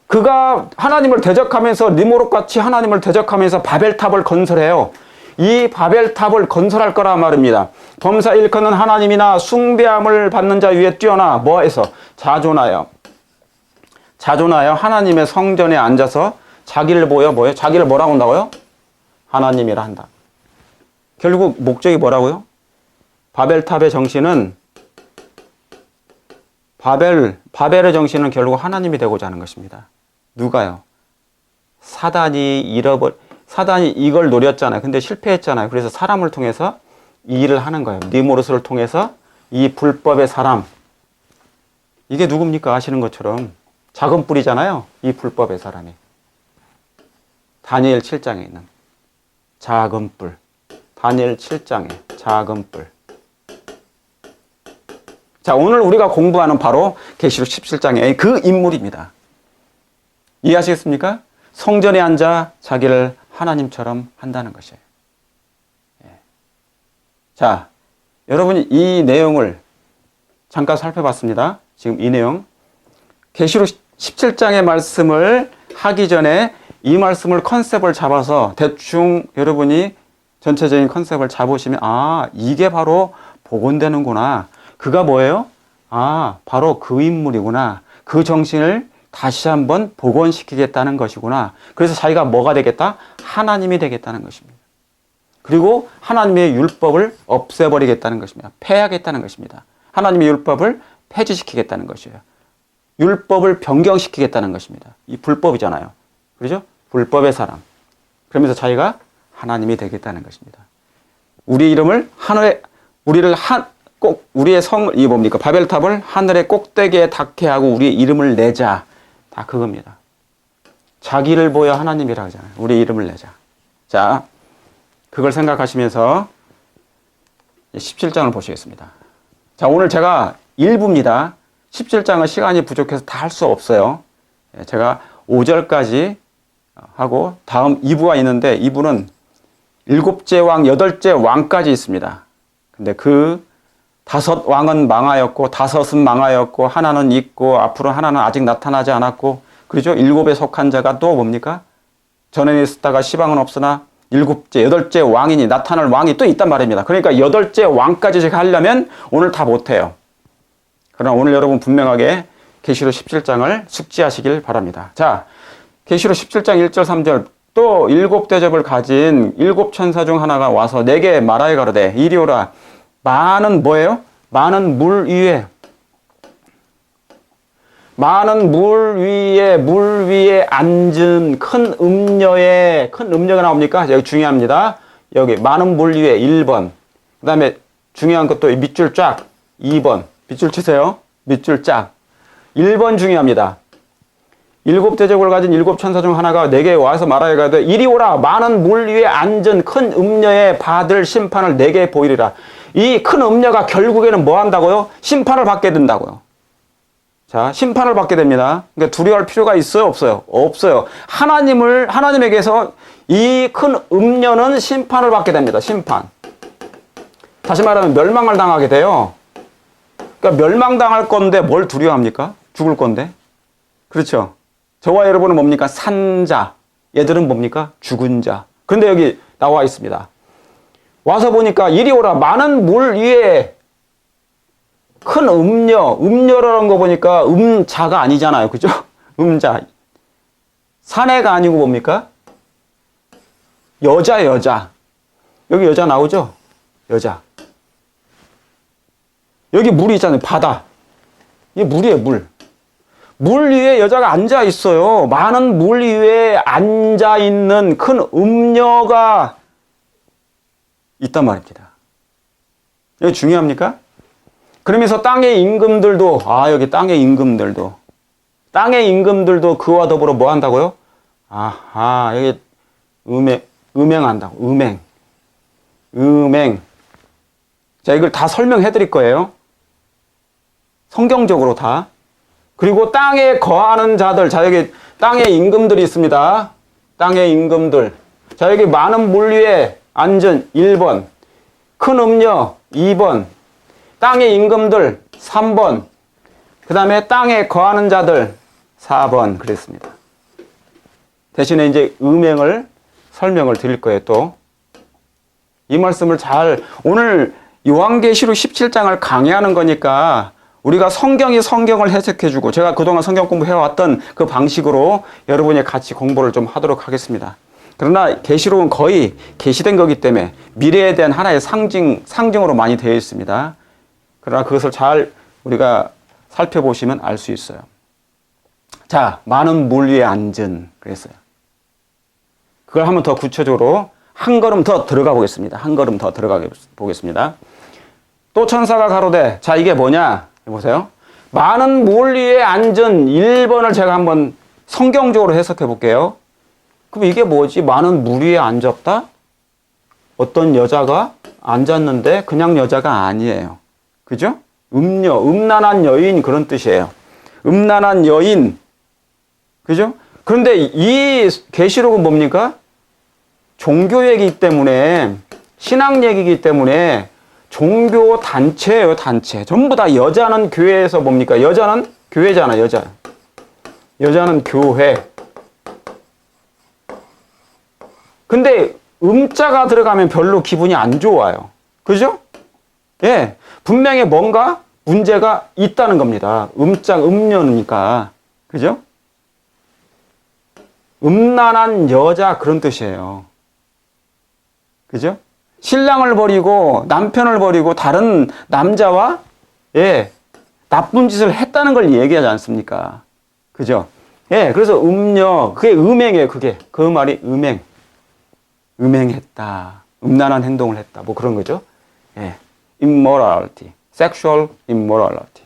그가 하나님을 대적하면서 니무롯같이 하나님을 대적하면서 바벨탑을 건설해요. 이 바벨탑을 건설할 거란 말입니다. 범사 일컫는 하나님이나 숭배함을 받는 자 위에 뛰어나 뭐해서 자존하여 하나님의 성전에 앉아서 자기를 보여 자기를 뭐라고 한다고요? 하나님이라 한다. 결국 목적이 뭐라고요? 바벨탑의 정신은 바벨의 정신은 결국 하나님이 되고자 하는 것입니다. 누가요? 사단이 이걸 노렸잖아요. 근데 실패했잖아요. 그래서 사람을 통해서 이 일을 하는 거예요. 니무롯을 통해서 이 불법의 사람. 이게 누굽니까? 아시는 것처럼 작은 뿔이잖아요. 이 불법의 사람이. 다니엘 7장에 있는 작은 뿔. 다니엘 7장에 작은 뿔. 자, 오늘 우리가 공부하는 바로 계시록 17장의 그 인물입니다. 이해하시겠습니까? 성전에 앉아 자기를 하나님처럼 한다는 것이에요. 자, 여러분이 이 내용을 잠깐 살펴봤습니다. 지금 이 내용. 계시록 17장의 말씀을 하기 전에 이 말씀을 컨셉을 잡아서 대충 여러분이 전체적인 컨셉을 잡으시면 이게 바로 복원되는구나. 그가 뭐예요? 바로 그 인물이구나. 그 정신을 다시 한번 복원시키겠다는 것이구나. 그래서 자기가 뭐가 되겠다? 하나님이 되겠다는 것입니다. 그리고 하나님의 율법을 없애버리겠다는 것입니다. 폐하겠다는 것입니다. 하나님의 율법을 폐지시키겠다는 것이에요. 율법을 변경시키겠다는 것입니다. 이 불법이잖아요. 그렇죠? 불법의 사람. 그러면서 자기가 하나님이 되겠다는 것입니다. 우리 이름을 우리의 성을 뭡니까? 바벨탑을 하늘의 꼭대기에 닿게 하고 우리의 이름을 내자. 다 그겁니다. 자기를 보여 하나님이라 하잖아요. 우리 이름을 내자. 자, 그걸 생각하시면서 17장을 보시겠습니다. 자, 오늘 제가 일부입니다. 17장은 시간이 부족해서 다 할 수 없어요. 제가 5절까지 하고 다음 2부가 있는데 2부는 7째 왕, 8째 왕까지 있습니다. 근데 그 5 왕은 망하였고 5은 망하였고 하나는 있고 앞으로 하나는 아직 나타나지 않았고 그렇죠? 7에 속한 자가 또 뭡니까? 전에 있었다가 시방은 없으나 7째, 8째 왕이니 나타날 왕이 또 있단 말입니다. 그러니까 8째 왕까지 제가 하려면 오늘 다 못해요. 그러나 오늘 여러분 분명하게 계시록 17장을 숙지하시길 바랍니다. 자, 계시록 17장 1절 3절 또 7대접을 가진 7천사 중 하나가 와서 내게 말하여 가로되 이리 오라. 많은 뭐예요? 많은 물 위에 많은 물 위에 앉은 큰 음녀가 나옵니까? 여기 중요합니다. 여기 많은 물 위에 1번. 그 다음에 중요한 것도 밑줄 쫙 2번. 밑줄 치세요. 밑줄 쫙. 1번 중요합니다. 7대적을 가진 7천사 중 하나가 내게 와서 말하여가되 이리 오라 많은 물 위에 앉은 큰 음녀의 받을 심판을 내게 보이리라. 이 큰 음녀가 결국에는 뭐 한다고요? 심판을 받게 된다고요. 자, 심판을 받게 됩니다. 그러니까 두려워할 필요가 있어요, 없어요? 없어요. 하나님에게서 이 큰 음녀는 심판을 받게 됩니다. 심판. 다시 말하면 멸망을 당하게 돼요. 그러니까 멸망당할 건데 뭘 두려워합니까? 죽을 건데. 그렇죠. 저와 여러분은 뭡니까? 산자. 얘들은 뭡니까? 죽은 자. 그런데 여기 나와 있습니다. 와서 보니까 이리 오라 많은 물 위에 큰 음녀라는 거 보니까 음자가 아니잖아요. 그죠? 음자. 사내가 아니고 뭡니까? 여자. 여기 여자 나오죠? 여자. 여기 물이 있잖아요. 바다. 이게 물이에요, 물. 물 위에 여자가 앉아 있어요. 많은 물 위에 앉아 있는 큰 음녀가 있단 말입니다. 이거 중요합니까? 그러면서 땅의 임금들도, 여기 땅의 임금들도 그와 더불어 뭐 한다고요? 여기 음행한다고. 음행. 자, 이걸 다 설명해 드릴 거예요. 성경적으로 다. 그리고 땅에 거하는 자들. 자, 여기 땅의 임금들이 있습니다. 땅의 임금들. 자, 여기 많은 물 위에 앉은 1번. 큰 음녀 2번. 땅의 임금들 3번. 그 다음에 땅에 거하는 자들 4번. 그랬습니다. 대신에 이제 음행을 설명을 드릴 거예요, 또. 이 말씀을 오늘 요한계시록 17장을 강의하는 거니까 우리가 성경을 해석해주고 제가 그동안 성경 공부해왔던 그 방식으로 여러분이 같이 공부를 좀 하도록 하겠습니다. 그러나 계시록은 거의 계시된 거기 때문에 미래에 대한 하나의 상징으로 많이 되어 있습니다. 그러나 그것을 잘 우리가 살펴보시면 알 수 있어요. 자, 많은 물 위에 앉은 그랬어요. 그걸 한번 더 구체적으로 한 걸음 더 들어가 보겠습니다. 또 천사가 가로되 자, 이게 뭐냐? 보세요. 많은 물 위에 앉은 1번을 제가 한번 성경적으로 해석해 볼게요. 그럼 이게 뭐지? 많은 물 위에 앉았다? 어떤 여자가 앉았는데 그냥 여자가 아니에요. 그죠? 음란한 여인 그런 뜻이에요. 음란한 여인. 그죠? 그런데 이 계시록은 뭡니까? 종교 얘기이기 때문에 신앙 얘기이기 때문에 종교 단체예요, 단체. 전부 다 여자는 교회에서 뭡니까? 여자는 교회잖아, 여자. 여자는 교회. 근데 음자가 들어가면 별로 기분이 안 좋아요. 그죠? 예. 분명히 뭔가 문제가 있다는 겁니다. 음녀니까. 그죠? 음란한 여자 그런 뜻이에요. 그죠? 신랑을 버리고 남편을 버리고 다른 남자와 나쁜 짓을 했다는 걸 얘기하지 않습니까? 그죠? 그래서 음녀, 그게 음행이에요, 그게. 그 말이 음행. 음행했다. 음란한 행동을 했다. 뭐 그런 거죠. immorality. sexual immorality.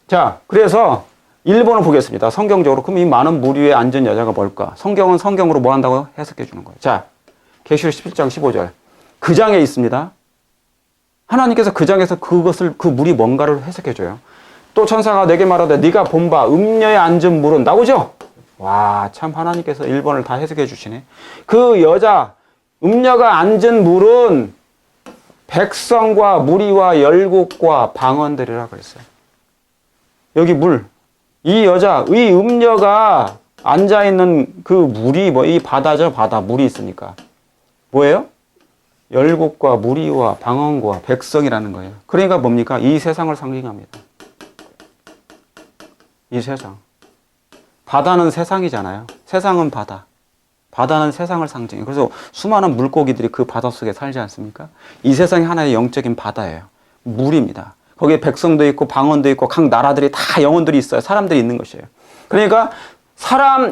자, 그래서 1번을 보겠습니다. 성경적으로. 그럼 이 많은 물 위에 앉은 여자가 뭘까? 성경은 성경으로 뭐 한다고요? 해석해 주는 거예요. 자, 계시록 17장 15절. 그 장에 있습니다. 하나님께서 그 장에서 그 물이 뭔가를 해석해 줘요. 또 천사가 내게 말하되 네가 본 바 음녀에 앉은 물은 나오죠? 와, 참 하나님께서 1번을 다 해석해 주시네. 그 여자 음녀가 앉은 물은 백성과 무리와 열국과 방언들이라 그랬어요. 여기 물. 이 여자, 이 음녀가 앉아있는 그 물이 이 바다죠, 바다. 물이 있으니까. 뭐예요? 열국과 무리와 방언과 백성이라는 거예요. 그러니까 뭡니까? 이 세상을 상징합니다. 이 세상. 바다는 세상이잖아요. 세상은 바다. 바다는 세상을 상징해요. 그래서 수많은 물고기들이 그 바다 속에 살지 않습니까? 이 세상이 하나의 영적인 바다예요. 물입니다. 거기에 백성도 있고 방언도 있고 각 나라들이 다 영혼들이 있어요. 사람들이 있는 것이에요. 그러니까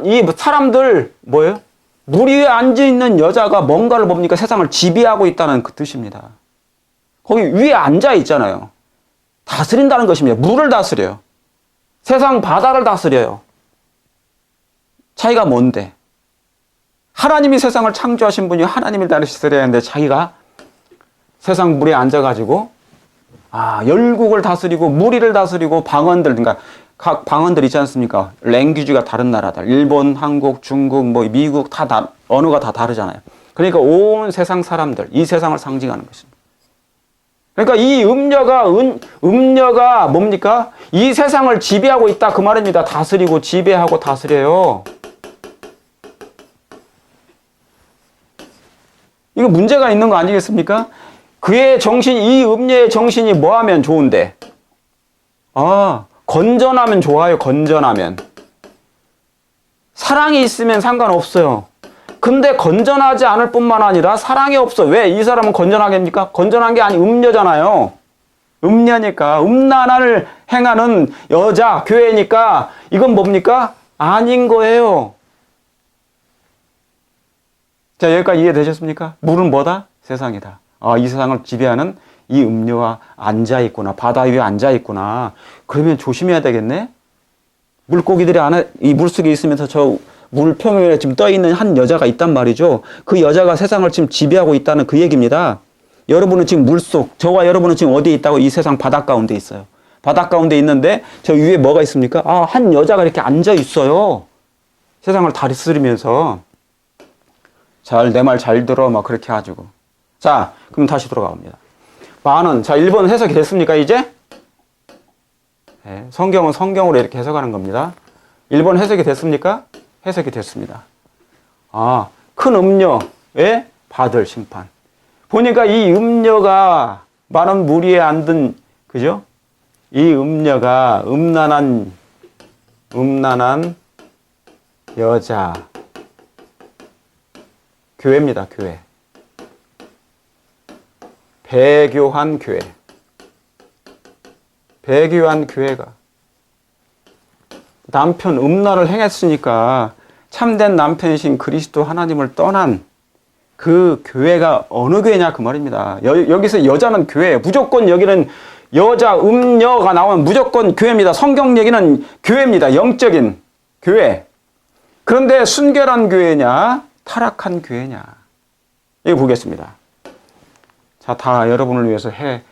이 사람들 뭐예요? 물 위에 앉아 있는 여자가 뭔가를 뭡니까? 세상을 지배하고 있다는 그 뜻입니다. 거기 위에 앉아 있잖아요. 다스린다는 것입니다. 물을 다스려요. 세상 바다를 다스려요. 차이가 뭔데? 하나님이 세상을 창조하신 분이 하나님을 다스려야 하는데 자기가 세상 물에 앉아가지고 열국을 다스리고 무리를 다스리고 방언들, 그러니까 각 방언들 있지 않습니까? 랭귀지가 다른 나라들, 일본, 한국, 중국, 미국 언어가 다 다르잖아요. 그러니까 온 세상 사람들, 이 세상을 상징하는 것입니다. 그러니까 이 음녀가 뭡니까? 이 세상을 지배하고 있다 그 말입니다. 다스리고 지배하고 다스려요. 이거 문제가 있는 거 아니겠습니까? 그의 정신, 이 음녀의 정신이 뭐 하면 좋은데? 건전하면 좋아요, 건전하면. 사랑이 있으면 상관없어요. 근데 건전하지 않을 뿐만 아니라 사랑이 없어. 왜? 이 사람은 건전하겠습니까? 건전한 게 아니 음녀잖아요. 음녀니까. 음란을 행하는 여자, 교회니까 이건 뭡니까? 아닌 거예요. 자, 여기까지 이해되셨습니까? 물은 뭐다? 세상이다. 이 세상을 지배하는 이 음료가 앉아있구나. 바다 위에 앉아있구나. 그러면 조심해야 되겠네? 물고기들이 이 물속에 있으면서 저 물 표면에 지금 떠있는 한 여자가 있단 말이죠. 그 여자가 세상을 지금 지배하고 있다는 그 얘기입니다. 여러분은 지금 물속, 저와 여러분은 지금 어디에 있다고? 이 세상 바닷 가운데 있어요. 바닷 가운데 있는데 저 위에 뭐가 있습니까? 한 여자가 이렇게 앉아있어요. 세상을 다스리면서. 내 말 잘 들어. 막 그렇게 해가지고. 자, 그럼 다시 돌아가 봅니다. 많은, 1번 해석이 됐습니까, 이제? 네, 성경은 성경으로 이렇게 해석하는 겁니다. 1번 해석이 됐습니까? 해석이 됐습니다. 큰 음녀에 받을 심판. 보니까 이 음녀가 많은 무리에 앉은, 그죠? 이 음녀가 음란한 여자. 교회입니다, 교회. 배교한 교회. 배교한 교회가 남편 음란을 행했으니까 참된 남편이신 그리스도 하나님을 떠난 그 교회가 어느 교회냐 그 말입니다. 여기서 여자는 교회예요. 무조건 여기는 여자 음녀가 나오면 무조건 교회입니다. 성경 얘기는 교회입니다. 영적인 교회. 그런데 순결한 교회냐 타락한 교회냐 이거 보겠습니다. 자, 다 여러분을 위해서 해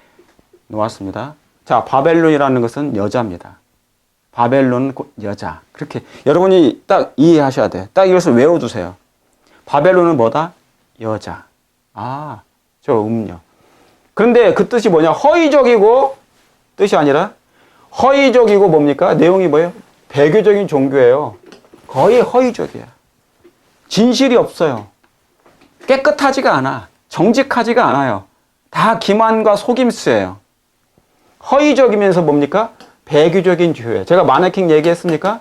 놓았습니다. 자, 바벨론이라는 것은 여자입니다. 바벨론은 여자. 그렇게 여러분이 딱 이해하셔야 돼요. 딱 이것을 외워두세요. 바벨론은 뭐다? 여자. 저 음녀. 그런데 그 뜻이 뭐냐? 허위적이고 뜻이 아니라 허위적이고 뭡니까? 내용이 뭐예요? 배교적인 종교예요. 거의 허위적이야. 진실이 없어요. 깨끗하지가 않아. 정직하지가 않아요. 다 기만과 속임수예요. 허위적이면서 뭡니까? 배교적인 교회. 제가 마네킹 얘기했습니까?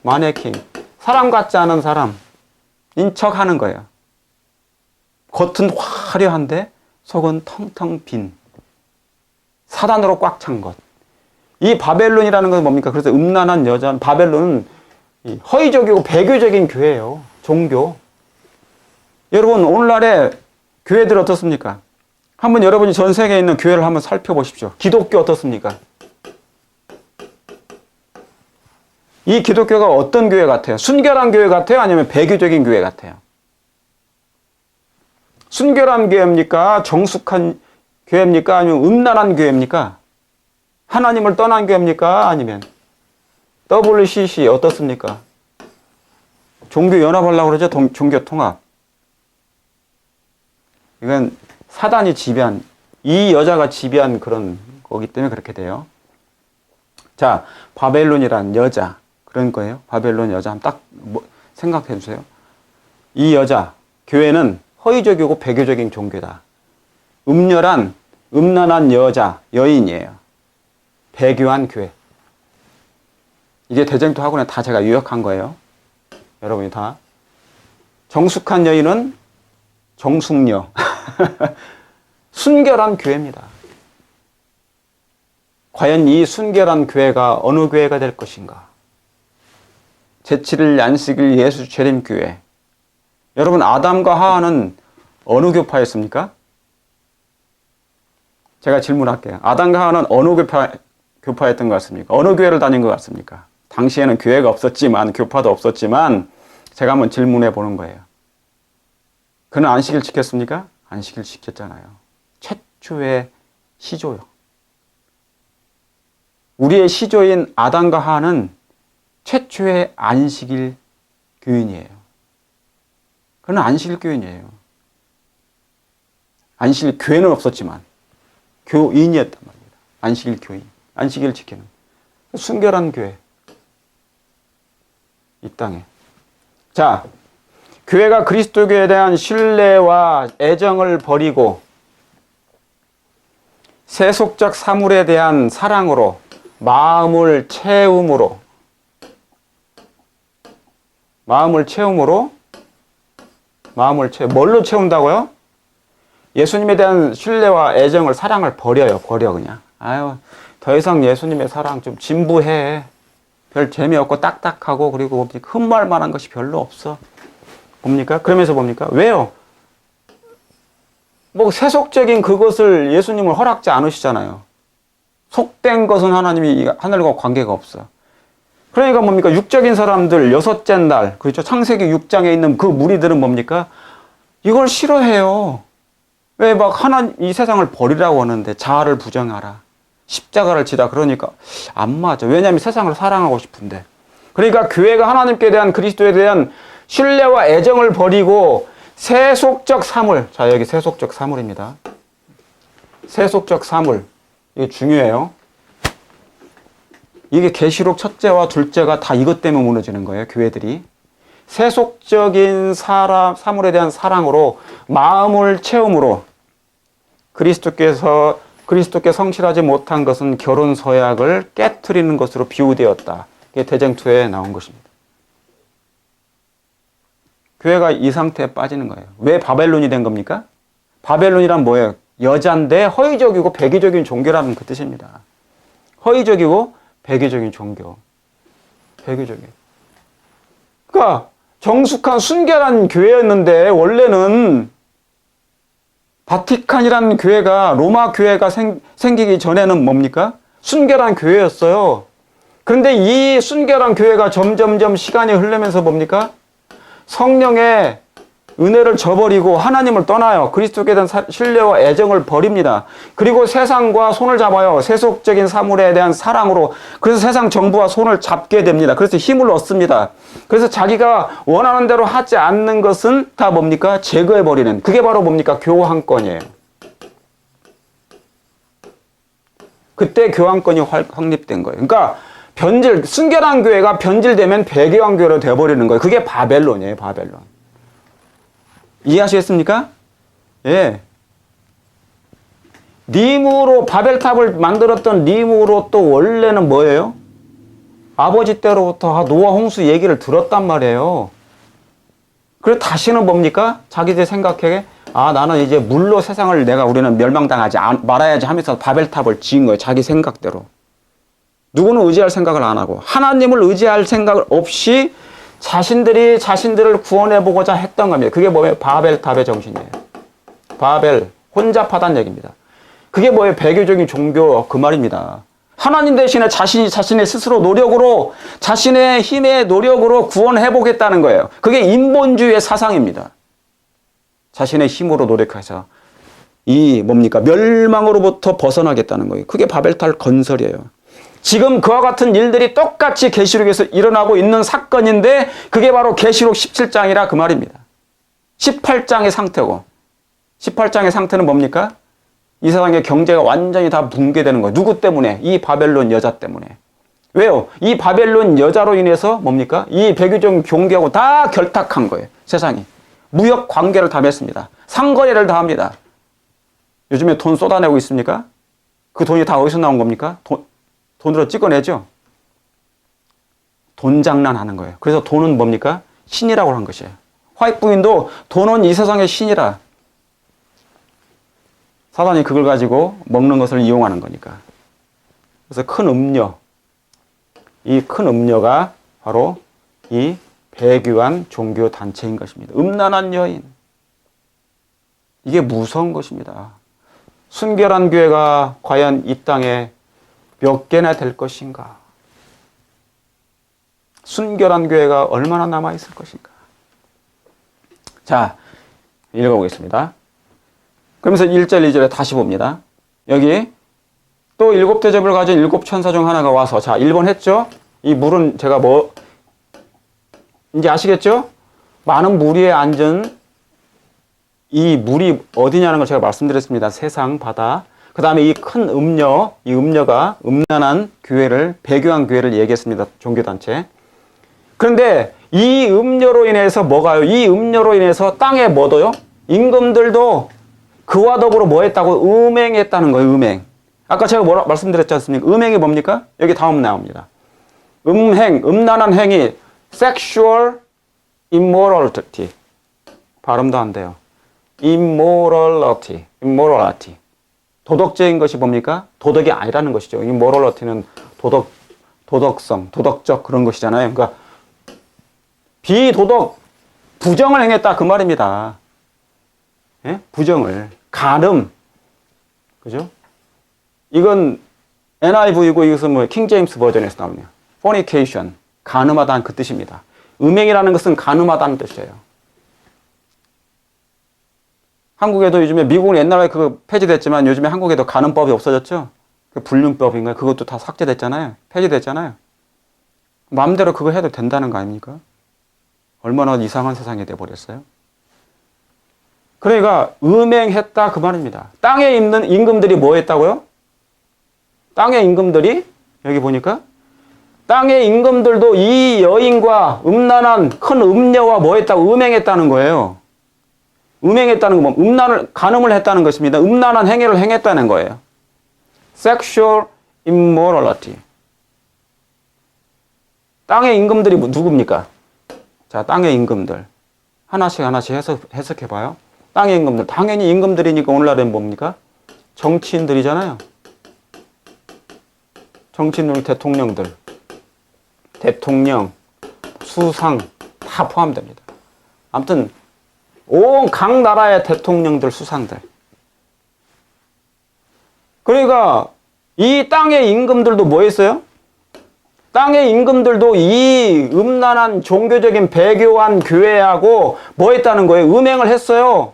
마네킹. 사람 같지 않은 사람인 척 하는 거예요. 겉은 화려한데 속은 텅텅 빈. 사단으로 꽉 찬 것. 이 바벨론이라는 건 뭡니까? 그래서 음란한 여자, 바벨론은 허위적이고 배교적인 교회예요. 종교. 여러분, 오늘날의 교회들 어떻습니까? 한번 여러분이 전 세계에 있는 교회를 한번 살펴보십시오. 기독교 어떻습니까? 이 기독교가 어떤 교회 같아요? 순결한 교회 같아요? 아니면 배교적인 교회 같아요? 순결한 교회입니까? 정숙한 교회입니까? 아니면 음란한 교회입니까? 하나님을 떠난 교회입니까? 아니면 WCC 어떻습니까? 종교 연합하려고 그러죠? 종교 통합. 이건 사단이 지배한, 이 여자가 지배한 그런 거기 때문에 그렇게 돼요. 자, 바벨론이란 여자. 그런 거예요. 바벨론 여자. 한번 딱 생각해 주세요. 이 여자, 교회는 허위적이고 배교적인 종교다. 음란한 여자, 여인이에요. 배교한 교회. 이게 대쟁투 학원에 다 제가 요약한 거예요. 여러분이 다. 정숙한 여인은 정숙녀. 순결한 교회입니다. 과연 이 순결한 교회가 어느 교회가 될 것인가? 제7일 안식일 예수 재림 교회. 여러분, 아담과 하와는 어느 교파였습니까? 제가 질문할게요. 아담과 하와는 어느 교파였던 것 같습니까? 어느 교회를 다닌 것 같습니까? 당시에는 교회가 없었지만, 교파도 없었지만, 제가 한번 질문해 보는 거예요. 그는 안식일 지켰습니까? 안식일 지켰잖아요. 최초의 시조요. 우리의 시조인 아담과 하와는 최초의 안식일 교인이에요. 그는 안식일 교인이에요. 안식일 교회는 없었지만 교인이었단 말입니다. 안식일 교인. 안식일 지키는 순결한 교회. 이 땅에. 자, 교회가 그리스도교에 대한 신뢰와 애정을 버리고 세속적 사물에 대한 사랑으로 마음을 채움으로 뭘로 채운다고요? 예수님에 대한 신뢰와 애정을, 사랑을 버려 그냥. 아유, 더 이상 예수님의 사랑 좀 진부해. 별 재미없고 딱딱하고, 그리고 흠모할 만한 것이 별로 없어. 뭡니까? 그러면서 뭡니까? 왜요? 뭐 세속적인 그것을 예수님은 허락지 않으시잖아요. 속된 것은 하나님이 하늘과 관계가 없어. 그러니까 뭡니까? 육적인 사람들, 여섯째 날, 그렇죠? 창세기 6장에 있는 그 무리들은 뭡니까? 이걸 싫어해요. 왜 막 이 세상을 버리라고 하는데 자아를 부정하라. 십자가를 지다. 그러니까 안 맞아. 왜냐하면 세상을 사랑하고 싶은데. 그러니까 교회가 하나님께 대한, 그리스도에 대한 신뢰와 애정을 버리고 세속적 사물. 자, 여기 세속적 사물입니다. 세속적 사물. 이게 중요해요. 이게 계시록 첫째와 둘째가 다 이것 때문에 무너지는 거예요. 교회들이. 세속적인 사물에 대한 사랑으로 마음을 채움으로 그리스도께 성실하지 못한 것은 결혼 서약을 깨트리는 것으로 비유되었다. 이게 대쟁투에 나온 것입니다. 교회가 이 상태에 빠지는 거예요. 왜 바벨론이 된 겁니까? 바벨론이란 뭐예요? 여잔데 허위적이고 배교적인 종교라는 그 뜻입니다. 허위적이고 배교적인 종교. 배교적인. 그러니까 정숙한 순결한 교회였는데, 원래는 바티칸이라는 교회가, 로마 교회가 생기기 전에는 뭡니까? 순결한 교회였어요. 그런데 이 순결한 교회가 점점점 시간이 흐르면서 뭡니까? 성령의 은혜를 저버리고 하나님을 떠나요. 그리스도께 대한 신뢰와 애정을 버립니다. 그리고 세상과 손을 잡아요. 세속적인 사물에 대한 사랑으로. 그래서 세상 정부와 손을 잡게 됩니다. 그래서 힘을 얻습니다. 그래서 자기가 원하는 대로 하지 않는 것은 다 뭡니까? 제거해버리는. 그게 바로 뭡니까? 교환권이에요. 그때 교환권이 확립된 거예요. 그러니까 순결한 교회가 변질되면 배교한 교회로 되어버리는 거예요. 그게 바벨론이에요. 바벨론. 이해하시겠습니까? 예. 니므로, 바벨탑을 만들었던 니므로 또 원래는 뭐예요? 아버지 때로부터 노아 홍수 얘기를 들었단 말이에요. 그래서 다시는 뭡니까? 자기들 생각해, 나는 이제 물로 세상을 우리는 멸망당하지 말아야지 하면서 바벨탑을 지은 거예요. 자기 생각대로. 누구는 의지할 생각을 안 하고, 하나님을 의지할 생각을 없이 자신들이 자신들을 구원해보고자 했던 겁니다. 그게 뭐예요? 바벨탑의 정신이에요. 바벨, 혼잡하다는 얘기입니다. 그게 뭐예요? 배교적인 종교, 그 말입니다. 하나님 대신에 자신의 스스로 노력으로, 자신의 힘의 노력으로 구원해보겠다는 거예요. 그게 인본주의의 사상입니다. 자신의 힘으로 노력해서 멸망으로부터 벗어나겠다는 거예요. 그게 바벨탑 건설이에요. 지금 그와 같은 일들이 똑같이 계시록에서 일어나고 있는 사건인데, 그게 바로 계시록 17장이라 그 말입니다. 18장의 상태고, 18장의 상태는 뭡니까? 이 세상의 경제가 완전히 다 붕괴되는 거예요. 누구 때문에? 이 바벨론 여자 때문에. 왜요? 이 바벨론 여자로 인해서 뭡니까? 이 배교적 종교하고 다 결탁한 거예요. 세상이. 무역 관계를 다 맺습니다. 상거래를 다 합니다. 요즘에 돈 쏟아내고 있습니까? 그 돈이 다 어디서 나온 겁니까? 돈으로 찍어내죠. 돈 장난하는 거예요. 그래서 돈은 뭡니까? 신이라고 한 것이에요. 화이트 부인도 돈은 이 세상의 신이라. 사단이 그걸 가지고 먹는 것을 이용하는 거니까. 그래서 큰 음녀, 이 큰 음녀가 바로 이 배교한 종교 단체인 것입니다. 음란한 여인. 이게 무서운 것입니다. 순결한 교회가 과연 이 땅에 몇 개나 될 것인가? 순결한 교회가 얼마나 남아있을 것인가? 자, 읽어보겠습니다. 그러면서 1절, 2절에 다시 봅니다. 여기 또 7대접을 가진 7천사 중 하나가 와서, 자, 1번 했죠? 이 물은 제가 이제 아시겠죠? 많은 물 위에 앉은 이 물이 어디냐는 걸 제가 말씀드렸습니다. 세상, 바다. 그 다음에 이 큰 음녀, 이 음녀가 음란한 교회를, 배교한 교회를 얘기했습니다. 종교단체. 그런데 이 음녀로 인해서 뭐가요? 이 음녀로 인해서 땅에 뭐도요? 임금들도 그와 더불어 뭐 했다고? 음행했다는 거예요. 음행. 아까 제가 말씀드렸지 않습니까? 음행이 뭡니까? 여기 다음 나옵니다. 음행, 음란한 행위, sexual immorality. 발음도 안 돼요. immorality. 도덕적인 것이 뭡니까? 도덕이 아니라는 것이죠. immorality는 도덕성, 도덕적 그런 것이잖아요. 그러니까 비도덕, 부정을 행했다 그 말입니다. 예? 부정을, 간음, 그죠? 이건 NIV이고 이것은 뭐 킹제임스 버전에서 나오네요. fornication, 간음하다는 그 뜻입니다. 음행이라는 것은 간음하다는 뜻이에요. 한국에도 요즘에, 미국은 옛날에 그거 폐지됐지만 요즘에 한국에도 간음법이 없어졌죠? 그 불륜법인가요? 그것도 다 삭제됐잖아요. 폐지됐잖아요. 마음대로 그거 해도 된다는 거 아닙니까? 얼마나 이상한 세상이 돼버렸어요. 그러니까 음행했다 그 말입니다. 땅에 있는 임금들이 뭐 했다고요? 땅의 임금들이 여기 보니까 땅의 임금들도 이 여인과 음란한 큰 음녀와 뭐 했다고? 음행했다는 거예요. 음행했다는 건 뭐? 간음을 했다는 것입니다. 음란한 행위를 행했다는 거예요. Sexual immorality. 땅의 임금들이 누굽니까? 자, 땅의 임금들. 하나씩 해석해봐요. 땅의 임금들. 당연히 임금들이니까 오늘날엔 뭡니까? 정치인들이잖아요. 정치인들, 대통령들. 대통령, 수상 다 포함됩니다. 아무튼 온 각 나라의 대통령들, 수상들. 그러니까 이 땅의 임금들도 뭐 했어요? 땅의 임금들도 이 음란한 종교적인 배교한 교회하고 뭐 했다는 거예요? 음행을 했어요.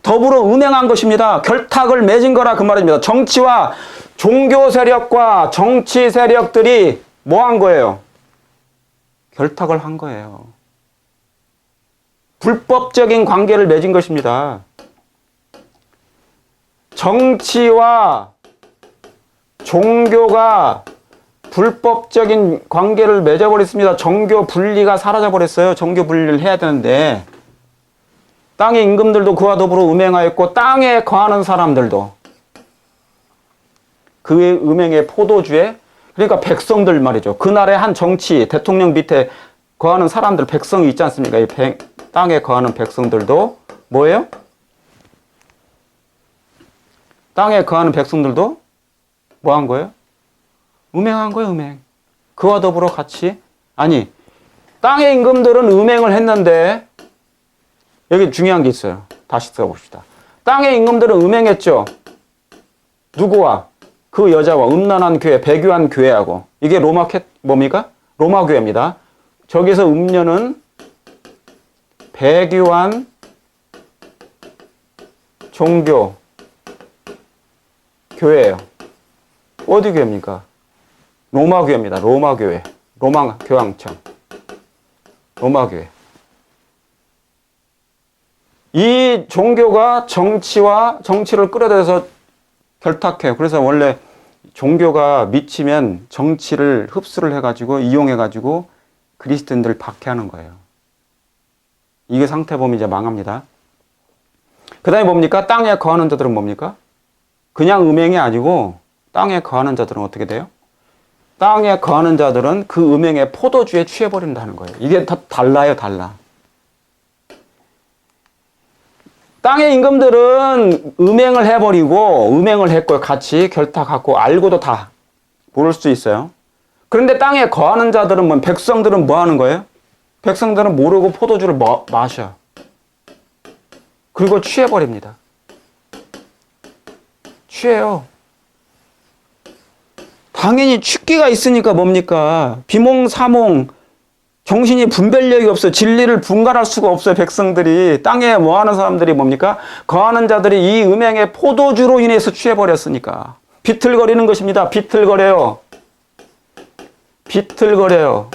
더불어 음행한 것입니다. 결탁을 맺은 거라 그 말입니다. 정치와 종교 세력과 정치 세력들이 뭐 한 거예요? 결탁을 한 거예요. 불법적인 관계를 맺은 것입니다. 정치와 종교가 불법적인 관계를 맺어버렸습니다. 종교 분리가 사라져버렸어요. 종교 분리를 해야 되는데 땅의 임금들도 그와 더불어 음행하였고 땅에 거하는 사람들도 그의 음행의 포도주에, 그러니까 백성들 말이죠. 그날의 한 정치, 대통령 밑에 거하는 사람들, 백성이 있지 않습니까? 이 땅에 거하는 백성들도 뭐예요? 땅에 거하는 백성들도 뭐 한 거예요? 음행한 거예요, 음행. 그와 더불어 같이, 아니, 땅의 임금들은 음행을 했는데, 여기 중요한 게 있어요. 다시 써봅시다. 땅의 임금들은 음행했죠. 누구와? 그 여자와, 음란한 교회, 배교한 교회하고. 이게 뭡니까? 로마 교회입니다. 저기서 음녀는 배교한 종교 교회예요. 어디 교회입니까? 로마 교회입니다. 로마 교회. 로마 교황청. 로마 교회. 이 종교가 정치를 끌어들여서 결탁해요. 그래서 원래 종교가 미치면 정치를 흡수를 해가지고 이용해가지고 그리스도인들을 박해하는 거예요. 이게 상태 보면 이제 망합니다. 그 다음에 뭡니까? 땅에 거하는 자들은 뭡니까? 그냥 음행이 아니고 땅에 거하는 자들은 어떻게 돼요? 땅에 거하는 자들은 그 음행의 포도주에 취해버린다는 거예요. 이게 다 달라요, 달라. 땅의 임금들은 음행을 해버리고, 음행을 했고, 같이 결탁하고, 알고도 다 모를 수 있어요. 그런데 땅에 거하는 자들은 뭐, 백성들은 뭐 하는 거예요? 백성들은 모르고 포도주를 마셔. 그리고 취해버립니다. 취해요. 당연히 취기가 있으니까 뭡니까? 비몽사몽, 정신이 분별력이 없어. 진리를 분간할 수가 없어요. 백성들이. 땅에 뭐 하는 사람들이 뭡니까? 거하는 자들이 이 음행의 포도주로 인해서 취해버렸으니까. 비틀거리는 것입니다. 비틀거려요. 비틀거려요.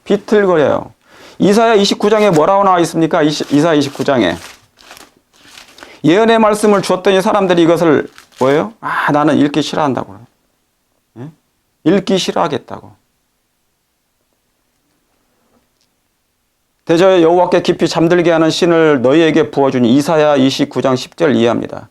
비틀거려요. 이사야 29장에 뭐라고 나와 있습니까? 이사야 29장에. 예언의 말씀을 주었더니 사람들이 이것을 뭐예요? 아, 나는 읽기 싫어한다고. 예? 읽기 싫어하겠다고. 대저 여호와께 깊이 잠들게 하는 신을 너희에게 부어주니 이사야 29장 10절 이해합니다.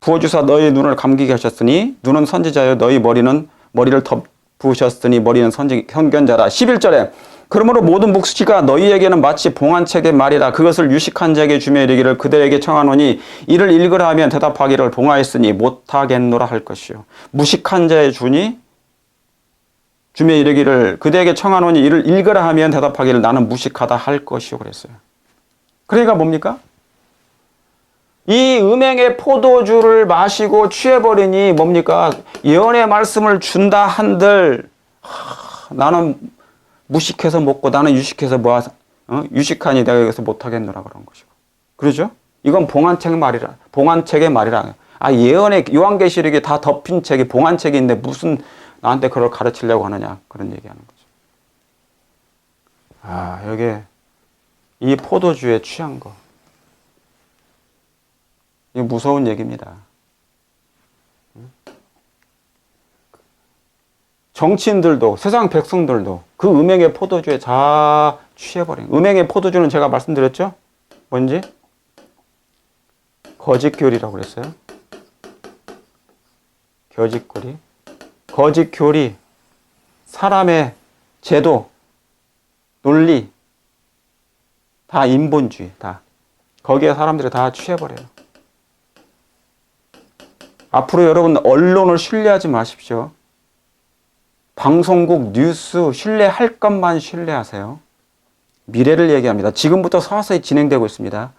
부어주사 너희 눈을 감기게 하셨으니 눈은 선지자여 너희 머리를 덮으셨으니 머리는 선견자라. 11절에 그러므로 모든 묵시가 너희에게는 마치 봉한책의 말이라. 그것을 유식한 자에게 주며 이르기를 그들에게 청하노니 이를 읽으라 하면 대답하기를 봉하였으니 못하겠노라 할 것이요. 무식한 자에 주니 주며 이르기를 그들에게 청하노니 이를 읽으라 하면 대답하기를 나는 무식하다 할 것이요 그랬어요. 그러니까 뭡니까? 이 음행의 포도주를 마시고 취해버리니 뭡니까? 예언의 말씀을 준다 한들 나는 무식해서 먹고 나는 유식해서 유식하니 내가 여기서 못하겠노라 그런 것이고. 그러죠? 이건 봉한책의 말이라. 아, 예언의 요한계시록이 다 덮인 책이 봉한책인데 무슨 나한테 그걸 가르치려고 하느냐. 그런 얘기하는 거죠. 아, 여기 이 포도주에 취한 거. 이거 무서운 얘기입니다. 정치인들도 세상 백성들도 그 음행의 포도주에 다 취해버린. 음행의 포도주는 제가 말씀드렸죠? 뭔지? 거짓교리라고 그랬어요. 거짓교리. 거짓교리. 사람의 제도, 논리, 다 인본주의, 다. 거기에 사람들이 다 취해버려요. 앞으로 여러분 언론을 신뢰하지 마십시오. 방송국, 뉴스 신뢰할 것만 신뢰하세요. 미래를 얘기합니다. 지금부터 서서히 진행되고 있습니다.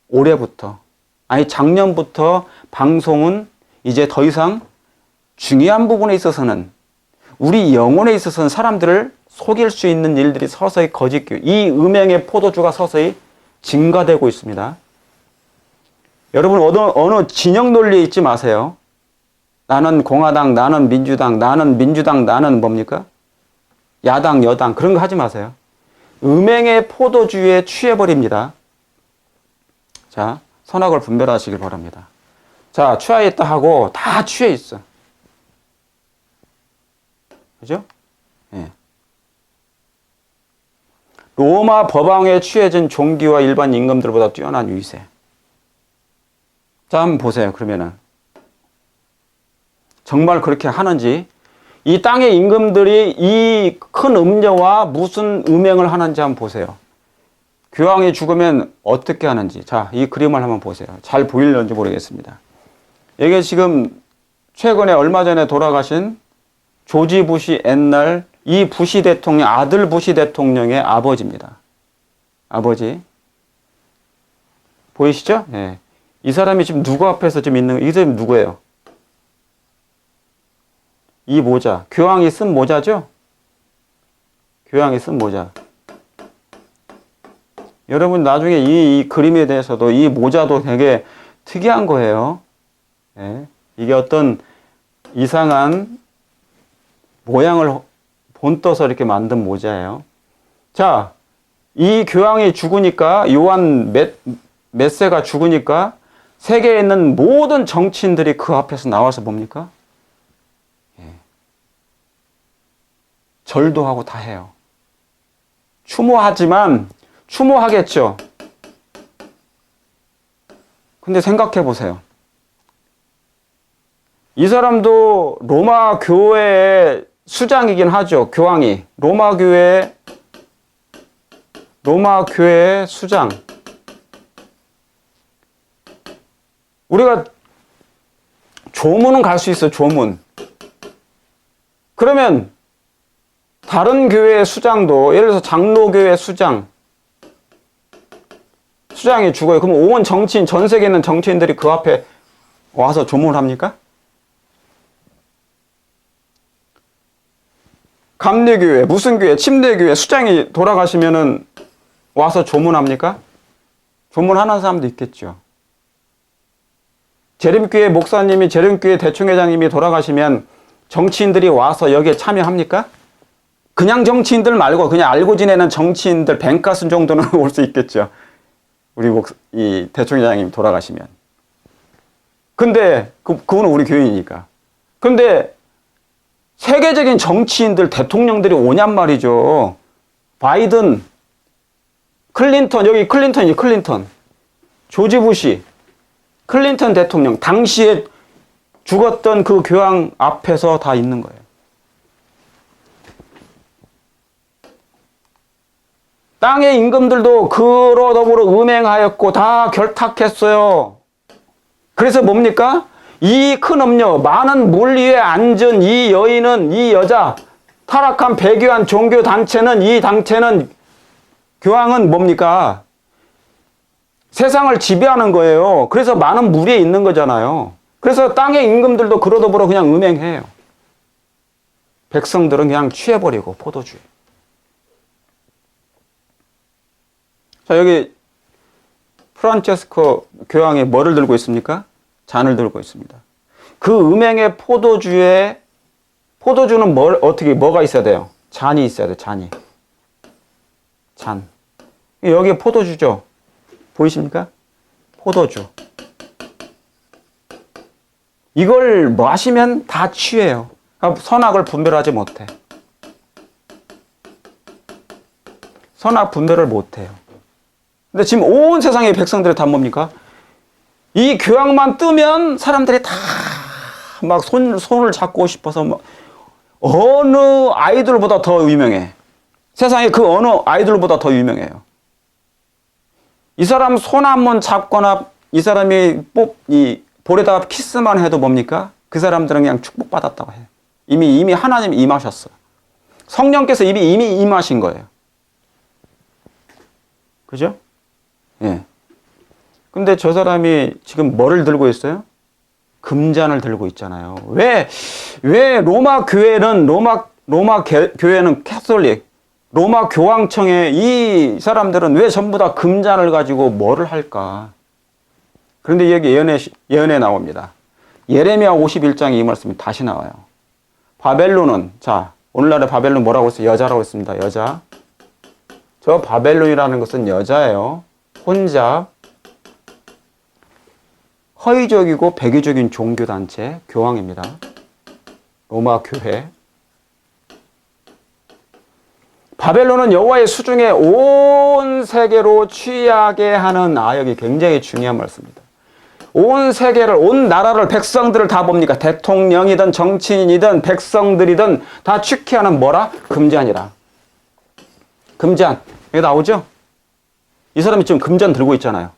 올해부터. 아니 작년부터 방송은 이제 더 이상 중요한 부분에 있어서는 우리 영혼에 있어서는 사람들을 속일 수 있는 일들이 서서히 거짓교, 이 음행의 포도주가 서서히 증가되고 있습니다. 여러분 어느 진영 논리에 있지 마세요. 나는 공화당, 나는 민주당, 나는 뭡니까? 야당, 여당 그런 거 하지 마세요. 음행의 포도주에 취해버립니다. 자, 선악을 분별하시길 바랍니다. 자, 취하였다 하고 다 취해 있어. 그죠? 예. 로마 법왕에 취해진 종기와 일반 임금들보다 뛰어난 위세. 자, 한번 보세요. 그러면은 정말 그렇게 하는지, 이 땅의 임금들이 이 큰 음녀와 무슨 음행을 하는지 한번 보세요. 교황이 죽으면 어떻게 하는지. 자, 이 그림을 한번 보세요. 잘 보일런지 모르겠습니다. 이게 지금 최근에 얼마 전에 돌아가신 조지 부시 옛날 이 부시 대통령, 아들 부시 대통령의 아버지입니다. 아버지. 보이시죠? 네. 이 사람이 지금 누구 앞에서 지금 있는, 이 사람이 누구예요? 이 모자. 교황이 쓴 모자죠? 교황이 쓴 모자. 여러분 나중에 이 그림에 대해서도 이 모자도 되게 특이한 거예요. 네. 이게 어떤 이상한 모양을 본떠서 이렇게 만든 모자예요. 자, 이 교황이 죽으니까 요한 몇 세가 죽으니까 세계에 있는 모든 정치인들이 그 앞에서 나와서 뭡니까? 예. 절도 하고 다 해요. 추모하겠죠. 근데 생각해 보세요. 이 사람도 로마 교회의 수장이긴 하죠. 교황이. 로마 교회의 수장. 우리가 조문은 갈 수 있어, 조문. 그러면 다른 교회의 수장도, 예를 들어서 장로교회 수장이 죽어요. 그럼 온 정치인, 전 세계에 있는 정치인들이 그 앞에 와서 조문을 합니까? 감리교회, 무슨 교회, 침례교회 수장이 돌아가시면은 와서 조문합니까? 조문하는 사람도 있겠죠. 재림교회 목사님이, 재림교회 대총회장님이 돌아가시면 정치인들이 와서 여기에 참여합니까? 그냥 정치인들 말고 그냥 알고 지내는 정치인들 뱅카슨 정도는 올 수 있겠죠. 우리 이 대총회장님이 돌아가시면. 근데 그분은 우리 교인이니까. 근데 세계적인 정치인들, 대통령들이 오냔 말이죠. 바이든, 클린턴, 여기 클린턴이지, 클린턴. 조지 부시, 클린턴 대통령, 당시에 죽었던 그 교황 앞에서 다 있는 거예요. 땅의 임금들도 그로 더불어 음행하였고 다 결탁했어요. 그래서 뭡니까? 이 큰 음녀, 많은 물 위에 앉은 이 여인은, 이 여자, 타락한 배교한 종교단체는, 이 단체는, 교황은 뭡니까? 세상을 지배하는 거예요. 그래서 많은 물 위에 있는 거잖아요. 그래서 땅의 임금들도 그로 더불어 그냥 음행해요. 백성들은 그냥 취해버리고, 포도주에. 자, 여기 프란체스코 교황이 뭐를 들고 있습니까? 잔을 들고 있습니다. 그 음행의 포도주에, 포도주는 뭐가 있어야 돼요? 잔이 있어야 돼요, 잔이. 잔. 여기에 포도주죠? 보이십니까? 포도주. 이걸 마시면 다 취해요. 선악을 분별하지 못해. 선악 분별을 못해요. 근데 지금 온 세상의 백성들이 다 뭡니까? 이 교황만 뜨면 사람들이 다 막 손을 잡고 싶어서 막 어느 아이돌보다 더 유명해. 세상에 그 어느 아이돌보다 더 유명해요. 이 사람 손 한번 잡거나 이 사람이 이 볼에다가 키스만 해도 뭡니까? 그 사람들은 그냥 축복받았다고 해요. 이미 하나님이 임하셨어. 성령께서 이미 임하신 거예요. 그죠? 예. 근데 저 사람이 지금 뭐를 들고 있어요? 금잔을 들고 있잖아요. 왜 로마 교회는, 로마 교회는 캐톨릭, 로마 교황청에 이 사람들은 왜 전부 다 금잔을 가지고 뭐를 할까? 그런데 여기 예언에 나옵니다. 예레미야 51장에 이 말씀이 다시 나와요. 바벨론은, 자, 오늘날의 바벨론 뭐라고 했어요? 여자라고 했습니다. 여자. 저 바벨론이라는 것은 여자예요. 혼잡, 허위적이고 배교적인 종교단체, 교황입니다. 로마 교회. 바벨론은 여호와의 수중에 온 세계로 취하게 하는, 여기 굉장히 중요한 말씀입니다. 온 세계를, 온 나라를, 백성들을 다 뭡니까? 대통령이든 정치인이든 백성들이든 다 취케하는 뭐라? 금잔이라. 금잔. 여기 나오죠? 이 사람이 지금 금잔 들고 있잖아요.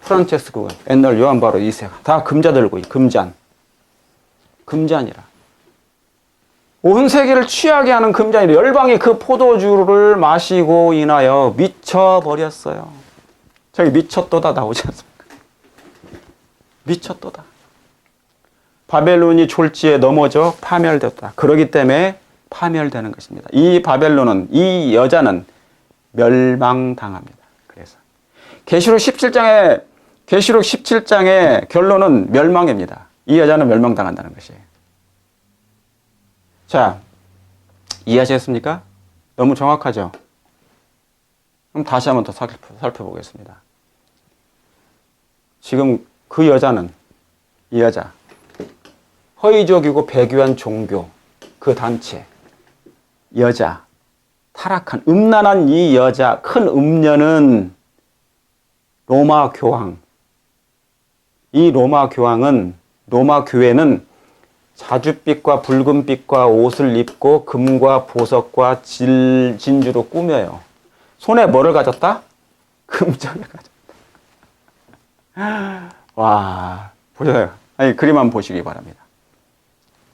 프란체스코, 옛날 요한 바로 2세 다 금자 들고 금잔. 금잔이라. 온 세계를 취하게 하는 금잔이라. 열방이 그 포도주를 마시고 인하여 미쳐버렸어요. 저기 미쳤도다 나오지 않습니까? 미쳤도다. 바벨론이 졸지에 넘어져 파멸되었다. 그러기 때문에 파멸되는 것입니다. 이 바벨론은, 이 여자는 멸망당합니다. 그래서 계시록 17장의 결론은 멸망입니다. 이 여자는 멸망당한다는 것이에요. 자, 이해하셨습니까? 너무 정확하죠? 그럼 다시 한번 더 살펴보겠습니다. 지금 그 여자는, 이 여자, 허위적이고 배교한 종교, 그 단체, 여자, 타락한, 음란한 이 여자, 큰 음녀는 로마 교황. 이 로마 교황은, 로마 교회는 자줏빛과 붉은빛과 옷을 입고 금과 보석과 진주로 꾸며요. 손에 뭐를 가졌다? 금전을 가졌다. 와, 보세요. 아니, 그림 한번 보시기 바랍니다.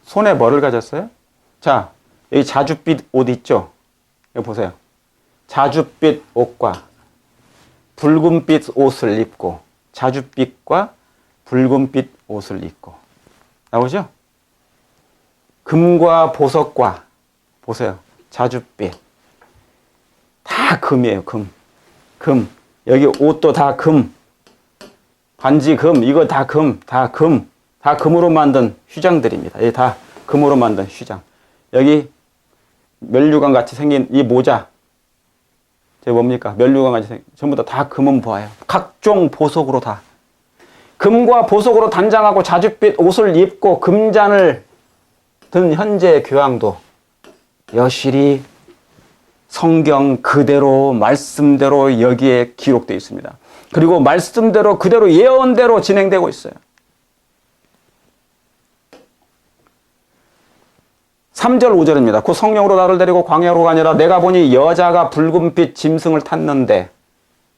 손에 뭐를 가졌어요? 자, 여기 자줏빛 옷 있죠? 여기 보세요. 자줏빛 옷과 붉은빛 옷을 입고, 자줏빛과 붉은빛 옷을 입고. 나오죠? 금과 보석과, 보세요. 자줏빛. 다 금이에요, 금. 금. 여기 옷도 다 금. 반지 금, 이거 다 금, 다 금. 다 금으로 만든 휘장들입니다. 이게 다 금으로 만든 휘장. 여기 면류관 같이 생긴 이 모자. 제 뭡니까? 면류관 같이 생긴, 전부 다 금은 보아요. 각종 보석으로 다. 금과 보석으로 단장하고 자줏빛 옷을 입고 금잔을 든 현재 교황도 여실히 성경 그대로 말씀대로 여기에 기록되어 있습니다. 그리고 말씀대로 그대로 예언대로 진행되고 있어요. 3절 5절입니다. 곧 성령으로 나를 데리고 광야로 가니라. 내가 보니 여자가 붉은빛 짐승을 탔는데,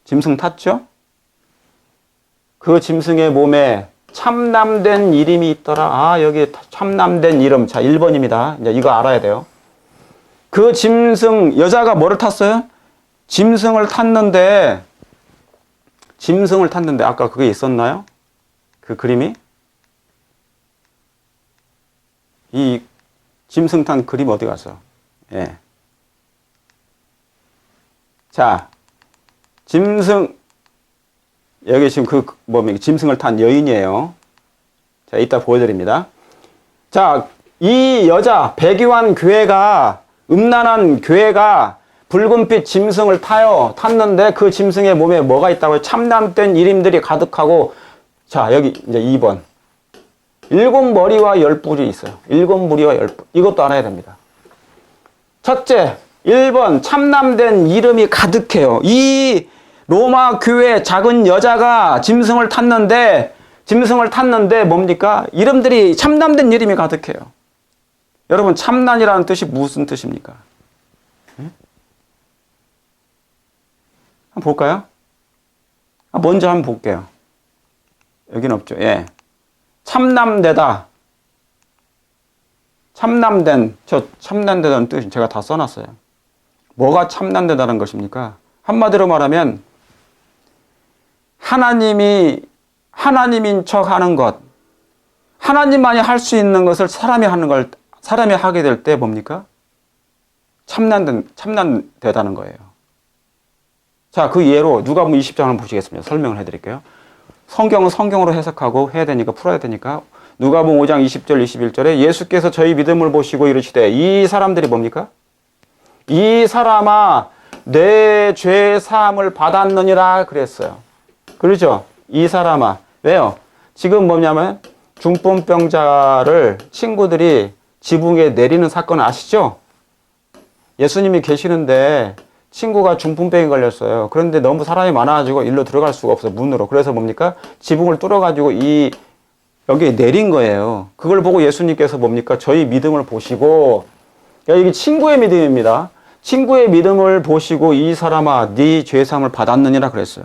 짐승 탔죠? 그 짐승의 몸에 참남된 이름이 있더라. 아, 여기 참남된 이름. 자, 1번입니다. 이제 이거 알아야 돼요. 그 짐승, 여자가 뭐를 탔어요? 짐승을 탔는데, 아까 그게 있었나요? 그 그림이? 이 짐승 탄 그림 어디 갔어? 예. 자, 짐승, 여기 지금 짐승을 탄 여인이에요. 자, 이따 보여드립니다. 자, 이 여자, 백유한 교회가, 음란한 교회가 붉은빛 짐승을 탔는데 그 짐승의 몸에 뭐가 있다고요? 참남된 이름들이 가득하고, 자, 여기 이제 2번. 7머리와 10뿔이 있어요. 7무리와 10뿔. 이것도 알아야 됩니다. 첫째, 1번, 참남된 이름이 가득해요. 이 로마 교회 작은 여자가 짐승을 탔는데 뭡니까? 이름들이, 참남된 이름이 가득해요. 여러분, 참난이라는 뜻이 무슨 뜻입니까? 네? 한번 볼까요? 먼저 한번 볼게요. 여긴 없죠. 예. 참남되다. 참남되다는 뜻 제가 다 써놨어요. 뭐가 참남되다는 것입니까? 한마디로 말하면 하나님인 척 하는 것, 하나님만이 할 수 있는 것을 사람이 하게 될 때 뭡니까? 참남되다는 거예요. 자, 그 예로 누가복음 20장을 보시겠습니다. 설명을 해드릴게요. 성경은 성경으로 해석하고 해야 되니까, 풀어야 되니까. 누가복음 5장 20절 21절에 예수께서 저희 믿음을 보시고 이르시되, 이 사람들이 뭡니까? 이 사람아 내 죄 사함을 받았느니라 그랬어요. 그렇죠? 이 사람아. 왜요? 지금 뭐냐면 중풍병자를 친구들이 지붕에 내리는 사건 아시죠? 예수님이 계시는데 친구가 중풍병에 걸렸어요. 그런데 너무 사람이 많아가지고 일로 들어갈 수가 없어요. 문으로. 그래서 뭡니까? 지붕을 뚫어가지고 여기에 내린 거예요. 그걸 보고 예수님께서 뭡니까? 저희 믿음을 보시고, 이게 친구의 믿음입니다. 친구의 믿음을 보시고 이 사람아 네 죄사함을 받았느니라 그랬어요.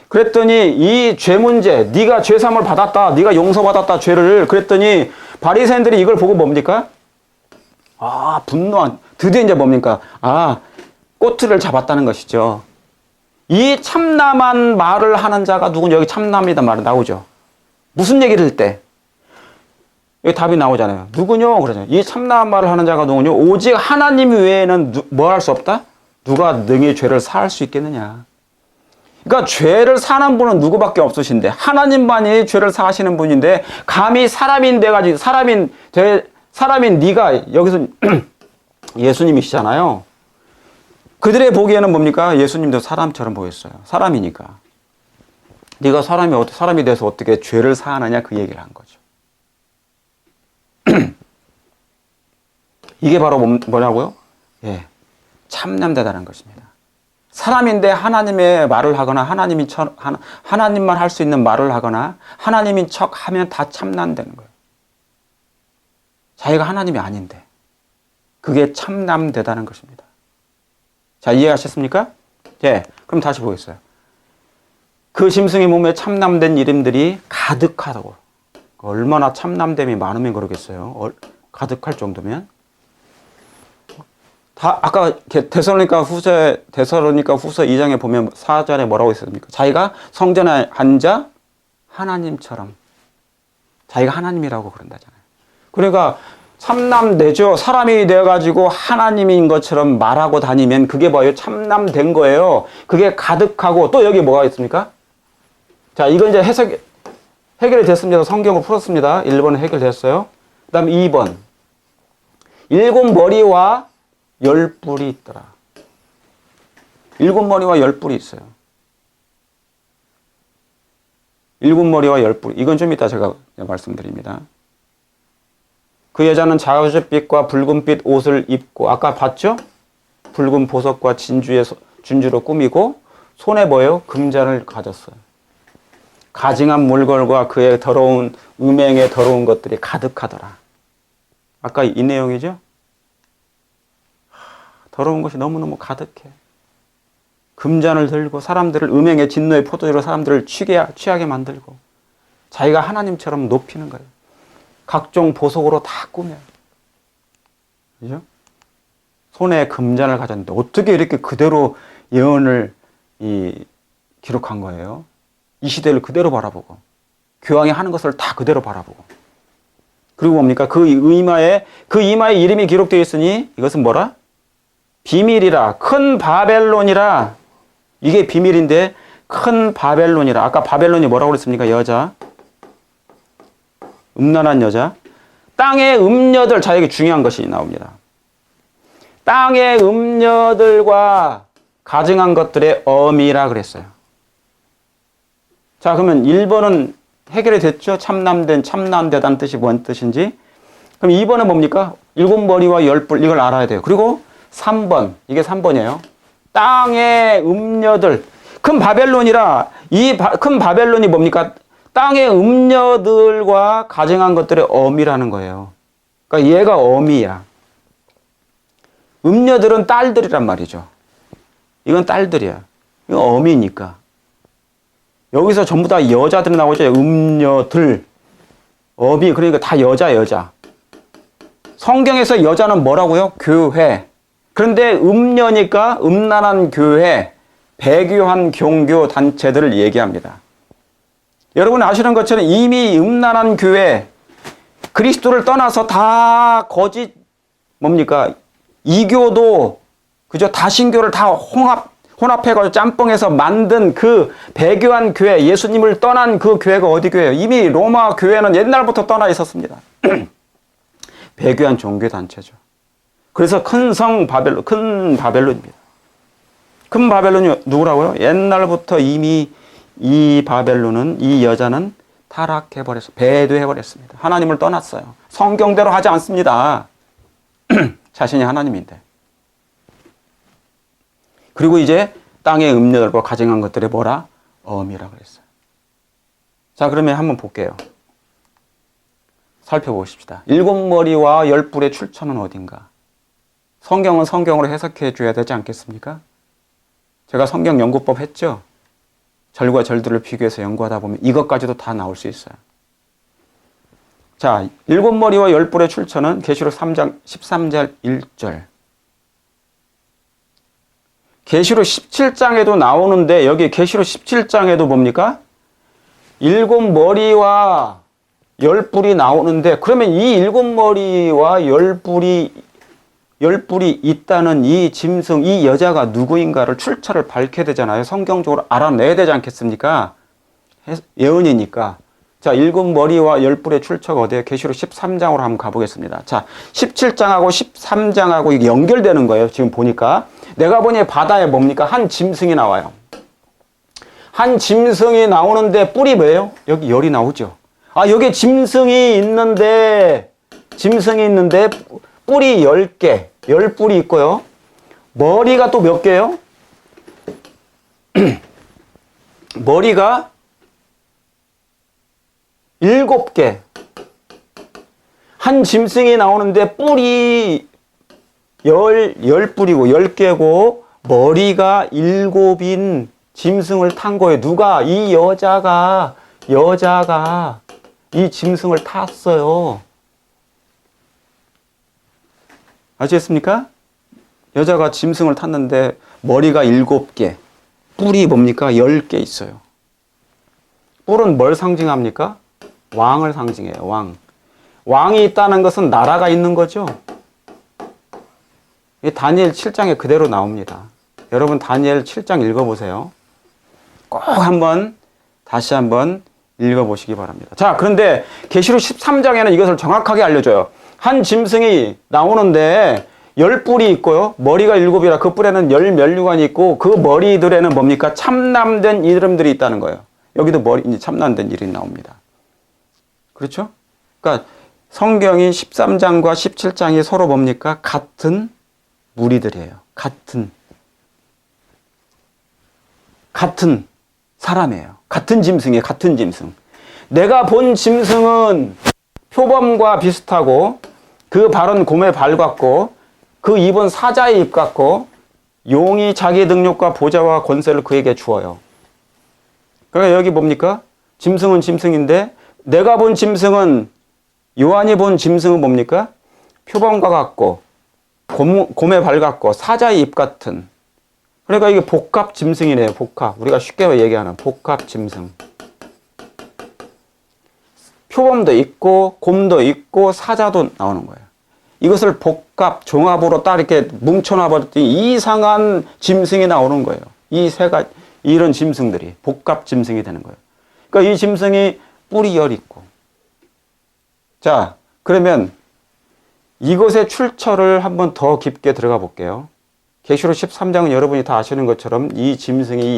그랬더니 이 죄 문제, 네가 죄사함을 받았다, 네가 용서받았다 죄를. 그랬더니 바리새인들이 이걸 보고 뭡니까? 분노한, 드디어 이제 뭡니까? 꼬투리를 잡았다는 것이죠. 이 참남한 말을 하는 자가 누구냐? 여기 참남이다 말이 나오죠. 무슨 얘기를 할 때? 여기 답이 나오잖아요. 누구뇨? 그러잖아요. 이 참남한 말을 하는 자가 누구뇨? 오직 하나님 외에는 뭐 할 수 없다? 누가 능히 죄를 사할 수 있겠느냐? 그러니까 죄를 사는 분은 누구밖에 없으신데, 하나님만이 죄를 사하시는 분인데, 감히 사람인 돼가지고, 사람인 네가, 여기서 예수님이시잖아요. 그들의 보기에는 뭡니까? 예수님도 사람처럼 보였어요. 사람이니까. 네가 사람이 돼서 어떻게 죄를 사하느냐, 그 얘기를 한 거죠. 이게 바로 뭐냐고요? 예, 참남되다는 것입니다. 사람인데 하나님의 말을 하거나 하나님만 할 수 있는 말을 하거나 하나님인 척 하면 다 참남되는 거예요. 자기가 하나님이 아닌데. 그게 참남되다는 것입니다. 자, 이해하셨습니까? 예, 그럼 다시 보겠어요. 그 짐승의 몸에 참남된 이름들이 가득하다고. 얼마나 참남됨이 많으면 그러겠어요. 가득할 정도면. 다 아까 데살로니가 후서 2장에 보면 4절에 뭐라고 했습니까? 자기가 성전에 앉아 하나님처럼, 자기가 하나님이라고 그런다잖아요. 그러니까 참남되죠. 사람이 되어가지고 하나님인 것처럼 말하고 다니면 그게 뭐예요? 참남된 거예요. 그게 가득하고, 또 여기 뭐가 있습니까? 자, 이건 이제 해결이 됐습니다. 성경을 풀었습니다. 1번은 해결됐어요. 그 다음 2번. 7머리와 10뿔이 있더라. 7머리와 10뿔이 있어요. 7머리와 10뿔. 이건 좀 이따 제가 말씀드립니다. 그 여자는 자주빛과 붉은빛 옷을 입고, 아까 봤죠? 붉은 보석과 진주로 꾸미고, 손에 뭐예요? 금잔을 가졌어요. 가증한 물건과 그의 더러운, 음행의 더러운 것들이 가득하더라. 아까 이 내용이죠? 더러운 것이 너무너무 가득해. 금잔을 들고 사람들을 음행의 진노의 포도주로 사람들을 취하게 만들고, 자기가 하나님처럼 높이는 거예요. 각종 보석으로 다 꾸며요. 그죠? 손에 금잔을 가졌는데 어떻게 이렇게 그대로 예언을 기록한 거예요? 이 시대를 그대로 바라보고, 교황이 하는 것을 다 그대로 바라보고. 그리고 뭡니까? 그 이마에 이름이 기록되어 있으니 이것은 뭐라? 비밀이라, 큰 바벨론이라. 이게 비밀인데 큰 바벨론이라. 아까 바벨론이 뭐라고 그랬습니까? 여자. 음란한 여자. 땅의 음녀들, 자에게 중요한 것이 나옵니다. 땅의 음녀들과 가증한 것들의 어미라 그랬어요. 자, 그러면 1번은 해결이 됐죠? 참남되다는 뜻이 뭔 뜻인지. 그럼 2번은 뭡니까? 7머리와 10뿔, 이걸 알아야 돼요. 그리고 3번, 이게 3번이에요. 땅의 음녀들. 큰 바벨론이라, 이 큰 바벨론이 뭡니까? 땅의 음녀들과 가증한 것들의 어미라는 거예요. 그러니까 얘가 어미야. 음녀들은 딸들이란 말이죠. 이건 딸들이야. 이건 어미니까. 여기서 전부 다 여자들이 나오죠. 음녀들. 어미, 그러니까 다 여자. 성경에서 여자는 뭐라고요? 교회. 그런데 음녀니까 음란한 교회, 배교한 종교 단체들을 얘기합니다. 여러분 아시는 것처럼 이미 음란한 교회, 그리스도를 떠나서 다 거짓, 뭡니까? 이교도, 그죠? 다신교를 다 혼합해가지고 짬뽕해서 만든 그 배교한 교회, 예수님을 떠난 그 교회가 어디 교회예요? 이미 로마 교회는 옛날부터 떠나 있었습니다. 배교한 종교단체죠. 그래서 큰 바벨론입니다. 큰 바벨론이 누구라고요? 옛날부터 이미 이 바벨론은, 이 여자는 타락해버렸어요. 배도해버렸습니다. 하나님을 떠났어요. 성경대로 하지 않습니다. 자신이 하나님인데. 그리고 이제 땅의 음녀들과 가증한 것들의 뭐라? 어미라 그랬어요. 자, 그러면 한번 볼게요. 살펴보십시다. 7머리와 10뿔의 출처는 어딘가? 성경은 성경으로 해석해 줘야 되지 않겠습니까? 제가 성경 연구법 했죠? 절과 절들을 비교해서 연구하다 보면 이것까지도 다 나올 수 있어요. 자, 7머리와 10뿔의 출처는 계시록 3장 13절 1절. 계시록 17장에도 나오는데 여기 계시록 17장에도 뭡니까? 7머리와 10뿔이 나오는데, 그러면 이 7머리와 10뿔이 있다는 이 짐승, 이 여자가 누구인가를 출처를 밝혀야 되잖아요. 성경적으로 알아내야 되지 않겠습니까? 예언이니까. 자, 7머리와 10뿔의 출처가 어디에요? 계시록 13장으로 한번 가보겠습니다. 자, 17장하고 13장하고 이게 연결되는 거예요. 지금 보니까. 내가 보니 바다에 뭡니까? 한 짐승이 나와요. 한 짐승이 나오는데 뿔이 뭐예요? 여기 열이 나오죠. 아, 여기 짐승이 있는데 뿔이 10개, 10뿔이 있고요. 머리가 또 몇 개요? 머리가 7개. 한 짐승이 나오는데 뿔이 10뿔이고 10개고 머리가 7인 짐승을 탄 거예요. 누가? 이 여자가 이 짐승을 탔어요. 아시겠습니까? 여자가 짐승을 탔는데 머리가 7개, 뿔이 뭡니까? 10개 있어요. 뿔은 뭘 상징합니까? 왕을 상징해요. 왕. 왕이 있다는 것은 나라가 있는 거죠. 이 다니엘 7장에 그대로 나옵니다. 여러분 다니엘 7장 읽어보세요. 꼭 다시 한번 읽어보시기 바랍니다. 자, 그런데 계시록 13장에는 이것을 정확하게 알려줘요. 한 짐승이 나오는데 10뿔이 있고요. 머리가 7이라 그 뿔에는 10면류관이 있고 그 머리들에는 뭡니까? 참남된 이름들이 있다는 거예요. 여기도 이제 참남된 이름이 나옵니다. 그렇죠? 그러니까 성경이 13장과 17장이 서로 뭡니까? 같은 무리들이에요. 같은 사람이에요. 같은 짐승이에요. 같은 짐승. 내가 본 짐승은 표범과 비슷하고 그 발은 곰의 발 같고 그 입은 사자의 입 같고 용이 자기 능력과 보좌와 권세를 그에게 주어요. 그러니까 여기 뭡니까? 짐승은 짐승인데 내가 본 짐승은 요한이 본 짐승은 뭡니까? 표범과 같고 곰의 발 같고 사자의 입 같은. 그러니까 이게 복합 짐승이네요. 복합. 우리가 쉽게 얘기하는 복합 짐승. 표범도 있고 곰도 있고 사자도 나오는 거예요. 이것을 복합 종합으로 딱 이렇게 뭉쳐놔버렸더니 이상한 짐승이 나오는 거예요. 이런 짐승들이 복합 짐승이 되는 거예요. 그러니까 이 짐승이 뿔이 10 있고. 자, 그러면 이것의 출처를 한번 더 깊게 들어가 볼게요. 계시록 13장은 여러분이 다 아시는 것처럼 이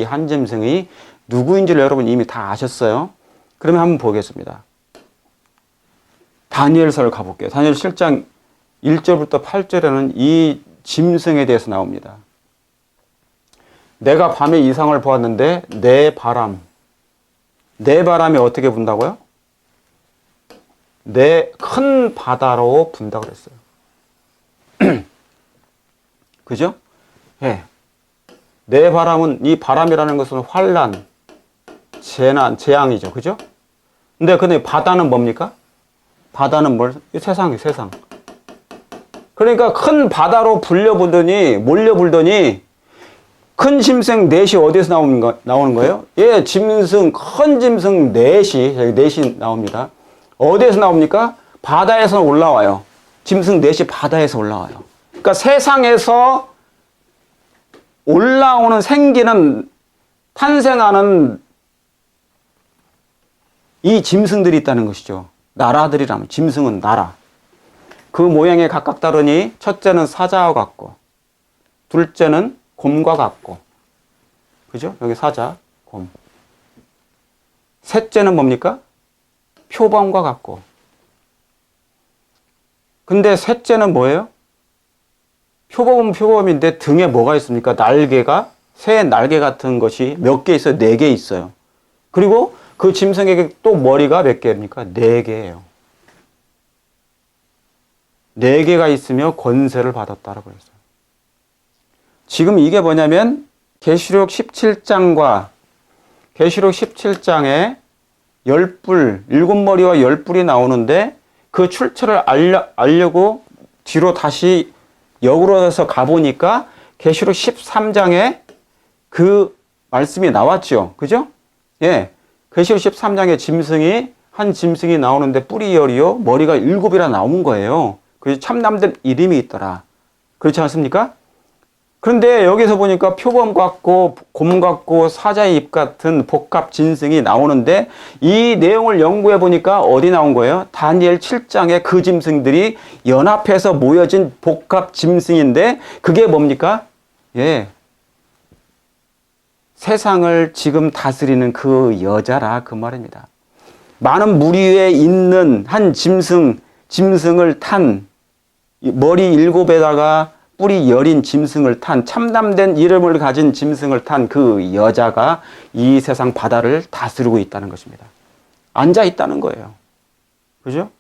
한 짐승이 누구인지를 여러분 이미 다 아셨어요. 그러면 한번 보겠습니다. 다니엘서를 가볼게요. 다니엘 7장 1절부터 8절에는 이 짐승에 대해서 나옵니다. 내가 밤에 이상을 보았는데 내 바람이 어떻게 분다고요? 내 큰 바다로 분다 그랬어요. 그죠? 예. 내 바람은, 이 바람이라는 것은 환란, 재앙이죠. 그죠? 근데 바다는 뭡니까? 바다는 세상. 그러니까 큰 바다로 몰려불더니 큰 짐승 넷이 어디서 나오는 거예요? 예, 큰 짐승 넷이 나옵니다. 어디에서 나옵니까? 바다에서 올라와요. 짐승 넷이 바다에서 올라와요. 그러니까 세상에서 올라오는 탄생하는 이 짐승들이 있다는 것이죠. 나라들이라면 짐승은 나라. 그 모양에 각각 다르니 첫째는 사자와 같고 둘째는 곰과 같고 그죠? 여기 사자, 곰. 셋째는 뭡니까? 표범과 같고. 근데 셋째는 뭐예요? 표범은 표범인데 등에 뭐가 있습니까? 새 날개 같은 것이 몇 개 있어요? 4개 있어요. 그리고 그 짐승에게 또 머리가 몇 개입니까? 4개예요. 4개가 있으며 권세를 받았다라고 했어요. 지금 이게 뭐냐면 계시록 17장과 계시록 17장에 10뿔, 7머리와 10뿔이 나오는데 그 출처를 알려고 뒤로 다시 역으로서 가보니까 계시록 13장에 그 말씀이 나왔죠. 그죠? 예. 계시록 13장에 한 짐승이 나오는데 뿔이 10이요, 머리가 7이라 나온 거예요. 그래서 참남된 이름이 있더라. 그렇지 않습니까? 그런데 여기서 보니까 표범 같고 곰 같고 사자의 입 같은 복합 짐승이 나오는데 이 내용을 연구해 보니까 어디 나온 거예요? 다니엘 7장에 그 짐승들이 연합해서 모여진 복합 짐승인데 그게 뭡니까? 예. 세상을 지금 다스리는 그 여자라 그 말입니다. 많은 무리에 있는 한 짐승을 탄 머리 7에다가 뿔이 10인 짐승을 탄 참남된 이름을 가진 짐승을 탄 그 여자가 이 세상 바다를 다스리고 있다는 것입니다. 앉아 있다는 거예요. 그죠?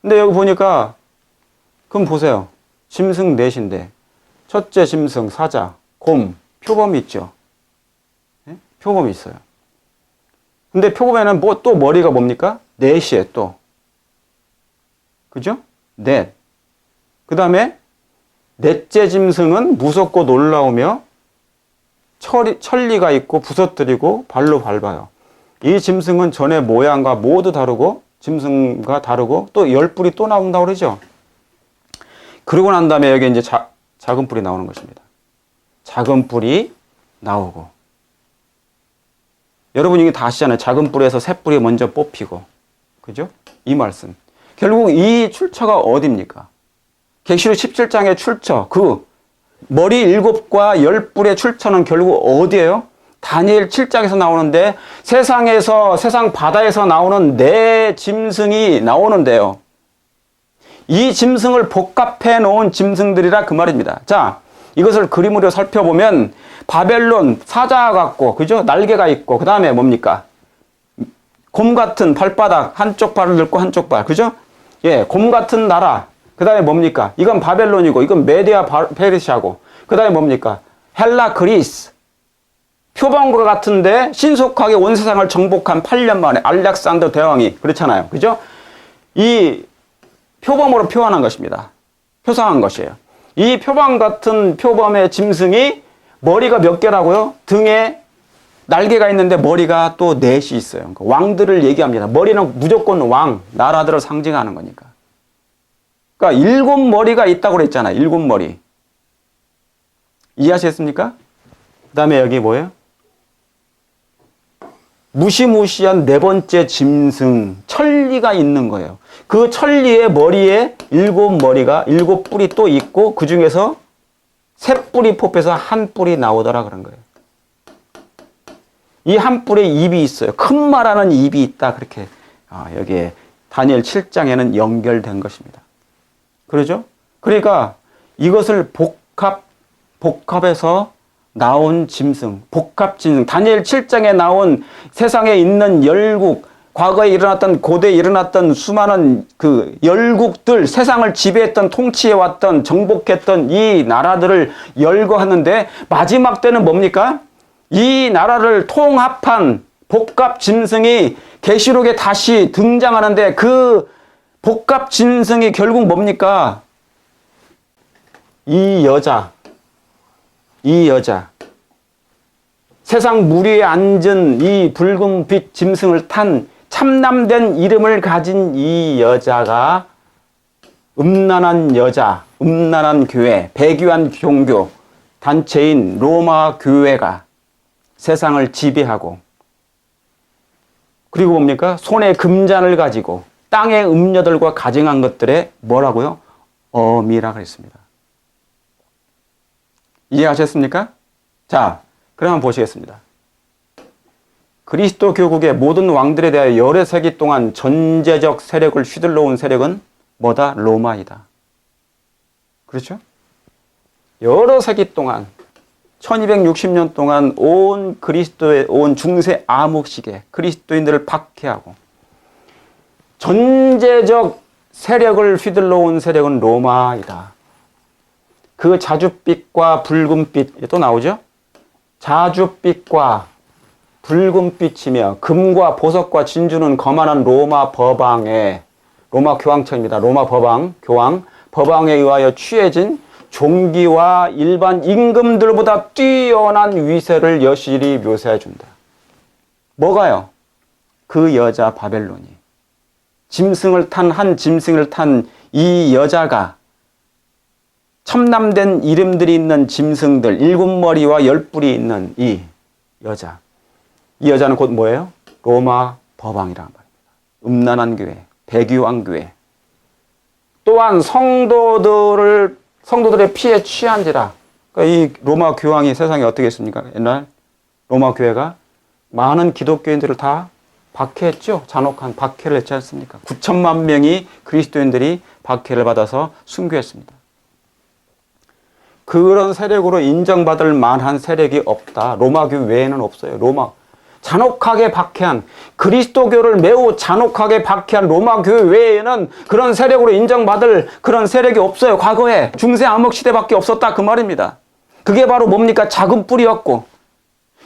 근데 여기 보니까 그럼 보세요. 짐승 넷인데 첫째 짐승 사자, 곰, 표범이 있죠. 네? 표범이 있어요. 근데 표범에는 뭐 또 머리가 뭡니까? 넷이에요, 또. 그죠? 넷. 그 다음에 넷째 짐승은 무섭고 놀라우며 천리가 있고 부서뜨리고 발로 밟아요. 이 짐승은 전의 모양과 모두 다르고 짐승과 다르고 또 열 뿔이 또 나온다고 그러죠. 그러고 난 다음에 여기 이제 작은 뿔이 나오는 것입니다. 작은 뿔이 나오고. 여러분 이게 다 아시잖아요. 작은 뿔에서 새 뿔이 먼저 뽑히고. 그죠? 이 말씀. 결국 이 출처가 어디입니까? 계시록 17장의 출처, 그 머리 7과 10뿔의 출처는 결국 어디예요? 다니엘 7장에서 나오는데 세상 바다에서 나오는 네 짐승이 나오는데요. 이 짐승을 복합해 놓은 짐승들이라 그 말입니다. 자, 이것을 그림으로 살펴보면 바벨론 사자 같고, 그죠? 날개가 있고, 그 다음에 뭡니까? 곰 같은 발바닥, 한쪽 발을 들고 한쪽 발, 그죠? 예, 곰 같은 나라. 그 다음에 뭡니까? 이건 바벨론이고, 이건 메디아 페르시아고, 그 다음에 뭡니까? 헬라 그리스. 표범과 같은데 신속하게 온 세상을 정복한 8년 만에 알렉산더 대왕이, 그렇잖아요. 그죠? 이 표범으로 표현한 것입니다. 표상한 것이에요. 이 표범 같은 표범의 짐승이 머리가 몇 개라고요? 등에 날개가 있는데 머리가 또 넷이 있어요. 그러니까 왕들을 얘기합니다. 머리는 무조건 왕, 나라들을 상징하는 거니까. 그러니까 7머리가 있다고 그랬잖아요. 7머리. 이해하셨습니까? 그 다음에 여기 뭐예요? 무시무시한 네 번째 짐승, 천리가 있는 거예요. 그 천리의 머리에 7머리가, 7뿔이 또 있고, 그 중에서 3뿔이 뽑혀서 1뿔이 나오더라 그런 거예요. 이 1뿔에 입이 있어요. 큰 말하는 입이 있다. 그렇게 여기에 다니엘 7장에는 연결된 것입니다. 그러죠? 그러니까 이것을 복합해서 나온 짐승, 복합 짐승, 다니엘 7장에 나온 세상에 있는 열국, 과거에 일어났던, 고대에 일어났던 수많은 그 열국들, 세상을 지배했던, 통치해왔던, 정복했던 이 나라들을 열거하는데 마지막 때는 뭡니까? 이 나라를 통합한 복합 짐승이 계시록에 다시 등장하는데 그 복합 짐승이 결국 뭡니까? 이 여자. 세상 물 위에 앉은 이 붉은빛 짐승을 탄 참남된 이름을 가진 이 여자가 음란한 여자, 음란한 교회, 배교한 종교, 단체인 로마 교회가 세상을 지배하고, 그리고 뭡니까? 손에 금잔을 가지고 땅의 음녀들과 가증한 것들에 뭐라고요? 어미라 그랬습니다. 이해하셨습니까? 자, 그러면 보시겠습니다. 그리스도 교국의 모든 왕들에 대하여 여러 세기 동안 전제적 세력을 휘둘러 온 세력은 뭐다? 로마이다. 그렇죠? 여러 세기 동안 1260년 동안 온 중세 암흑시대 그리스도인들을 박해하고 전제적 세력을 휘둘러 온 세력은 로마이다. 그 자줏빛과 붉은빛, 또 나오죠? 자줏빛과 붉은빛이며 금과 보석과 진주는 거만한 로마 법왕에, 로마 교황청입니다. 로마 법왕, 교황, 법왕에 의하여 취해진 종기와 일반 임금들보다 뛰어난 위세를 여실히 묘사해 준다. 뭐가요? 그 여자 바벨론이. 한 짐승을 탄 이 여자가 첨남된 이름들이 있는 짐승들, 7머리와 10뿔이 있는 이 여자. 이 여자는 곧 뭐예요? 로마 법왕이란 말입니다. 음란한 교회, 배교한 교회. 또한 성도들의 피에 취한지라. 그러니까 이 로마 교황이 세상에 어떻게 했습니까? 옛날 로마 교회가 많은 기독교인들을 다 박해했죠. 잔혹한 박해를 했지 않습니까? 9천만 명이 그리스도인들이 박해를 받아서 순교했습니다. 그런 세력으로 인정받을 만한 세력이 없다. 로마교 외에는 없어요. 잔혹하게 박해한, 그리스도교를 매우 잔혹하게 박해한 로마교 외에는 그런 세력으로 인정받을 그런 세력이 없어요. 과거에 중세 암흑시대밖에 없었다 그 말입니다. 그게 바로 뭡니까? 작은 뿔이었고,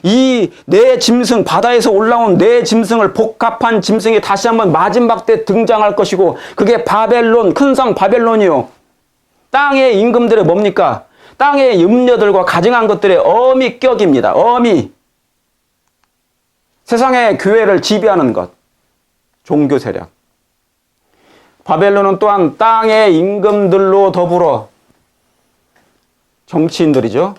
이 내 짐승, 바다에서 올라온 내 짐승을 복합한 짐승이 다시 한번 마지막 때 등장할 것이고, 그게 바벨론, 큰 성 바벨론이요. 땅의 임금들의 뭡니까? 땅의 음녀들과 가증한 것들의 어미 격입니다. 어미. 세상의 교회를 지배하는 것. 종교 세력. 바벨론은 또한 땅의 임금들로 더불어 정치인들이죠.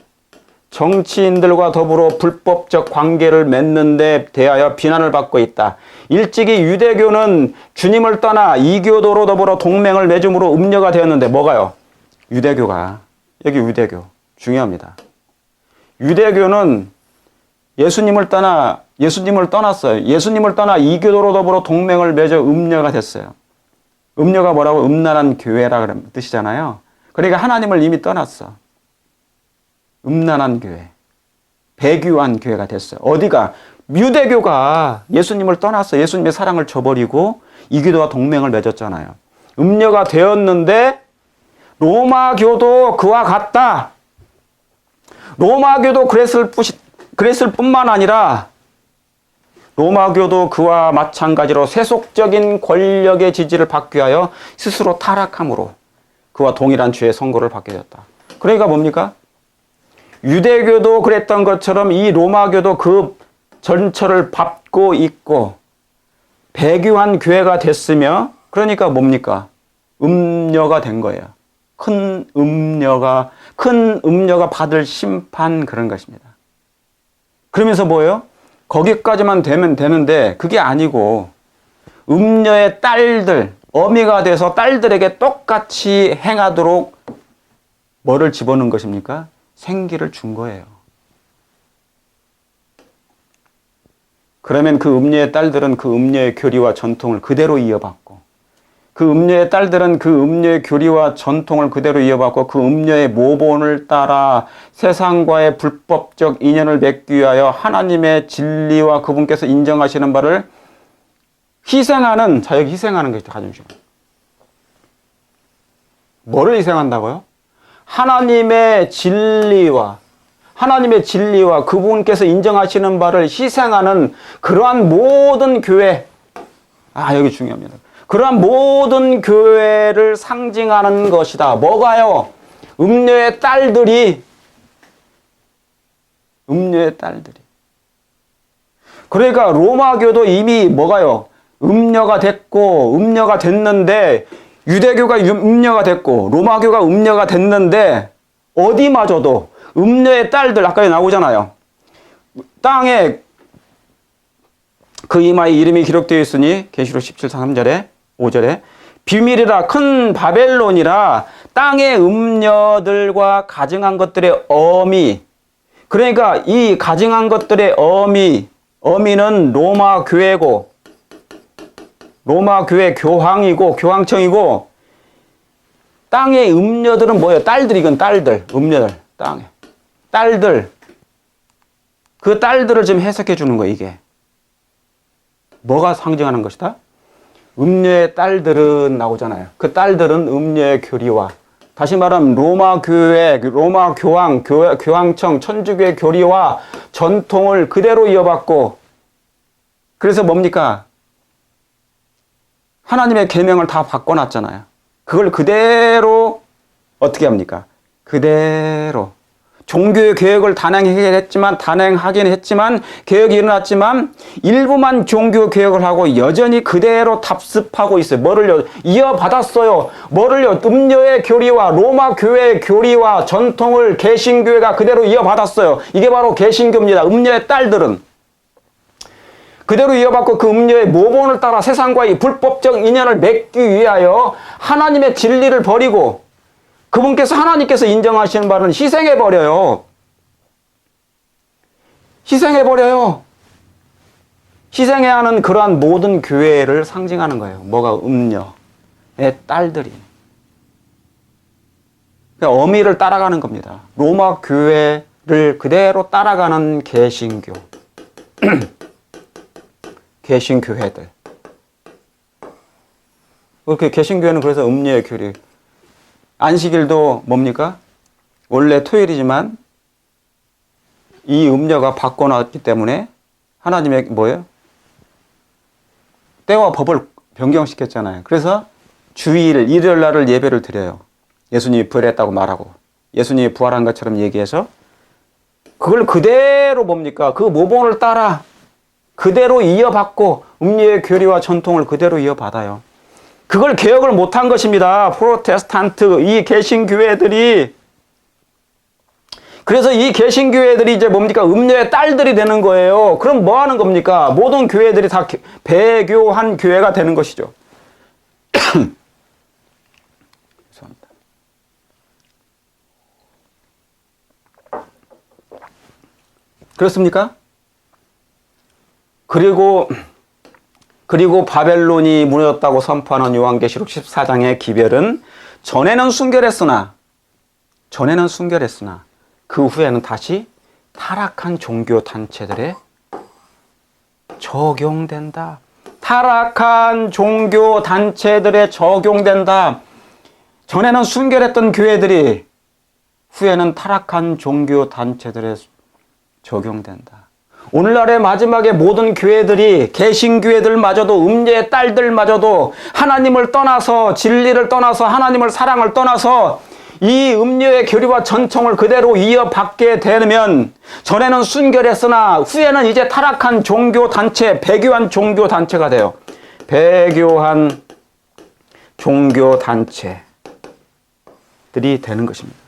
정치인들과 더불어 불법적 관계를 맺는 데 대하여 비난을 받고 있다. 일찍이 유대교는 주님을 떠나 이교도로 더불어 동맹을 맺음으로 음녀가 되었는데 뭐가요? 유대교가. 여기 유대교. 중요합니다. 유대교는 예수님을 떠났어요. 예수님을 떠나 이교도로 더불어 동맹을 맺어 음녀가 됐어요. 음녀가 뭐라고? 음란한 교회라 그런 뜻이잖아요. 그러니까 하나님을 이미 떠났어. 음란한 교회. 배교한 교회가 됐어요. 어디가? 유대교가 예수님을 떠났어. 예수님의 사랑을 저버리고 이교도와 동맹을 맺었잖아요. 음녀가 되었는데 로마교도 그와 같다. 로마교도 그랬을 뿐만 아니라 로마교도 그와 마찬가지로 세속적인 권력의 지지를 받기 위하여 스스로 타락함으로 그와 동일한 죄의 선고를 받게 되었다. 그러니까 뭡니까? 유대교도 그랬던 것처럼 이 로마교도 그 전철을 밟고 있고 배교한 교회가 됐으며, 그러니까 뭡니까? 음녀가 된 거예요. 큰 음녀가 받을 심판, 그런 것입니다. 그러면서 뭐예요? 거기까지만 되면 되는데 그게 아니고 음녀의 딸들, 어미가 돼서 딸들에게 똑같이 행하도록 뭐를 집어넣은 것입니까? 생기를 준 거예요. 그러면 그 음녀의 딸들은 그 음녀의 교리와 전통을 그대로 이어받고, 그 음녀의 딸들은 그 음녀의 교리와 전통을 그대로 이어받고 그 음녀의 모본을 따라 세상과의 불법적 인연을 맺기 위하여 하나님의 진리와 그분께서 인정하시는 바를 희생하는, 자격 희생하는 것이 가정이죠. 뭐를 희생한다고요? 하나님의 진리와 그분께서 인정하시는 바를 희생하는 그러한 모든 교회, 여기 중요합니다. 그러한 모든 교회를 상징하는 것이다. 뭐가요? 음녀의 딸들이. 그러니까 로마교도 이미 뭐가요? 음녀가 됐는데, 유대교가 음녀가 됐고 로마교가 음녀가 됐는데, 어디마저도 음녀의 딸들, 아까 나오잖아요. 땅에 그 이마에 이름이 기록되어 있으니 계시록 17장 3절에 5절에 비밀이라 큰 바벨론이라 땅의 음녀들과 가증한 것들의 어미. 그러니까 이 가증한 것들의 어미는 로마 교회고, 로마 교회 교황이고 교황청이고, 땅의 음녀들은 뭐예요? 딸들. 이건 딸들, 음녀들, 땅에 딸들. 그 딸들을 지금 해석해 주는 거예요. 이게 뭐가 상징하는 것이다? 음녀의 딸들은 나오잖아요. 그 딸들은 음녀의 교리와, 다시 말하면 로마 교회, 로마 교황, 교황청, 천주교의 교리와 전통을 그대로 이어받고, 그래서 뭡니까? 하나님의 계명을 다 바꿔놨잖아요. 그걸 그대로 어떻게 합니까? 그대로 종교의 개혁을 단행하긴 했지만 개혁이 일어났지만 일부만 종교 개혁을 하고 여전히 그대로 답습하고 있어요. 뭐를요? 이어받았어요. 뭐를요? 음녀의 교리와 로마 교회의 교리와 전통을 개신교회가 그대로 이어받았어요. 이게 바로 개신교입니다. 음녀의 딸들은 그대로 이어받고 그 음녀의 모본을 따라 세상과의 불법적 인연을 맺기 위하여 하나님의 진리를 버리고 그분께서, 하나님께서 인정하시는 바는 희생해버려요. 희생해야 하는 그러한 모든 교회를 상징하는 거예요. 뭐가? 음녀의 딸들이. 그러니까 어미를 따라가는 겁니다. 로마 교회를 그대로 따라가는 개신교. 개신교회들. 그 개신교회는 그래서 음녀의 교리. 안식일도 뭡니까? 원래 토요일이지만 이 음녀가 바꿔놨기 때문에 하나님의 뭐예요? 때와 법을 변경시켰잖아요. 그래서 주일, 일요일 날을 예배를 드려요. 예수님이 부활했다고 말하고 예수님이 부활한 것처럼 얘기해서 그걸 그대로 뭡니까? 그 모본을 따라 그대로 이어받고 음료의 교리와 전통을 그대로 이어받아요. 그걸 개혁을 못한 것입니다. 프로테스탄트, 이 개신교회들이. 그래서 이 개신교회들이 이제 뭡니까? 음료의 딸들이 되는 거예요. 그럼 뭐 하는 겁니까? 모든 교회들이 다 배교한 교회가 되는 것이죠. 죄송합니다. 그렇습니까? 그리고 바벨론이 무너졌다고 선포하는 요한계시록 14장의 기별은 전에는 순결했으나 그 후에는 다시 타락한 종교 단체들에 적용된다. 타락한 종교 단체들에 적용된다. 전에는 순결했던 교회들이 후에는 타락한 종교 단체들에 적용된다. 오늘날의 마지막에 모든 교회들이 개신교회들마저도 음녀의 딸들마저도 하나님을 떠나서 진리를 떠나서 하나님을 사랑을 떠나서 이 음료의 교리와 전통을 그대로 이어받게 되면 전에는 순결했으나 후에는 이제 타락한 종교단체, 배교한 종교단체가 돼요. 배교한 종교단체들이 되는 것입니다.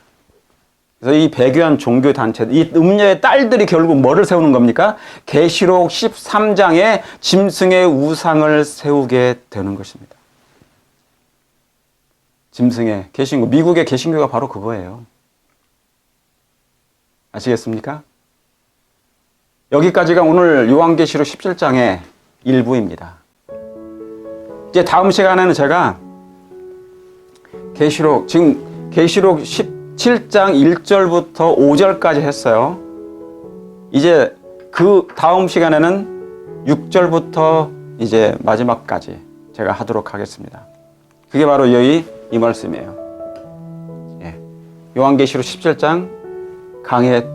그래서 이 배교한 종교단체, 이 음녀의 딸들이 결국 뭐를 세우는 겁니까? 계시록 13장에 짐승의 우상을 세우게 되는 것입니다. 짐승의 개신교, 미국의 개신교가 바로 그거예요. 아시겠습니까? 여기까지가 오늘 요한계시록 17장의 일부입니다. 이제 다음 시간에는 제가 계시록 17장 1절부터 5절까지 했어요. 이제 그 다음 시간에는 6절부터 이제 마지막까지 제가 하도록 하겠습니다. 그게 바로 이 말씀이에요. 예. 요한계시록 17장 강의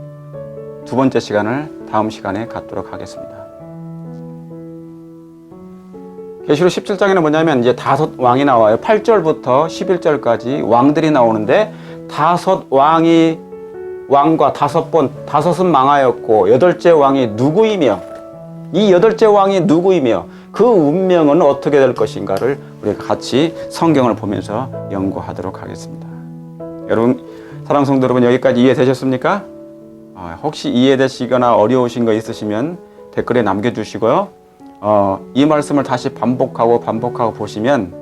두 번째 시간을 다음 시간에 갖도록 하겠습니다. 계시록 17장에는 뭐냐면 이제 5 왕이 나와요. 8절부터 11절까지 왕들이 나오는데 5 왕과 5은 망하였고 8째 왕이 누구이며 이 8째 왕이 누구이며 그 운명은 어떻게 될 것인가를 우리가 같이 성경을 보면서 연구하도록 하겠습니다. 여러분, 사랑하는 성도 여러분, 여기까지 이해되셨습니까? 혹시 이해되시거나 어려우신 거 있으시면 댓글에 남겨주시고요. 이 말씀을 다시 반복하고 보시면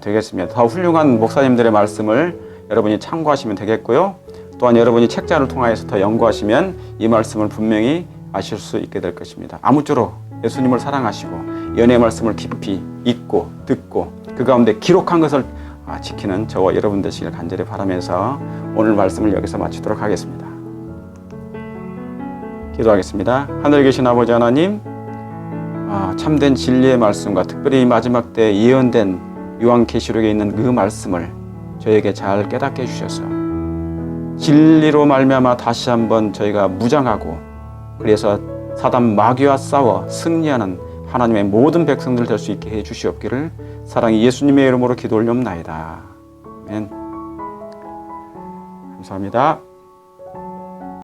되겠습니다. 더 훌륭한 목사님들의 말씀을 여러분이 참고하시면 되겠고요. 또한 여러분이 책자를 통하여서 더 연구하시면 이 말씀을 분명히 아실 수 있게 될 것입니다. 아무쪼록 예수님을 사랑하시고 연의 말씀을 깊이 읽고 듣고 그 가운데 기록한 것을 지키는 저와 여러분 되시길 간절히 바라면서 오늘 말씀을 여기서 마치도록 하겠습니다. 기도하겠습니다. 하늘에 계신 아버지 하나님, 참된 진리의 말씀과 특별히 마지막 때 예언된 요한계시록에 있는 그 말씀을 저에게 잘 깨닫게 해주셔서 진리로 말미암아 다시 한번 저희가 무장하고 그래서 사단 마귀와 싸워 승리하는 하나님의 모든 백성들 될 수 있게 해 주시옵기를 사랑이 예수님의 이름으로 기도 올려옵나이다. 아멘. 감사합니다.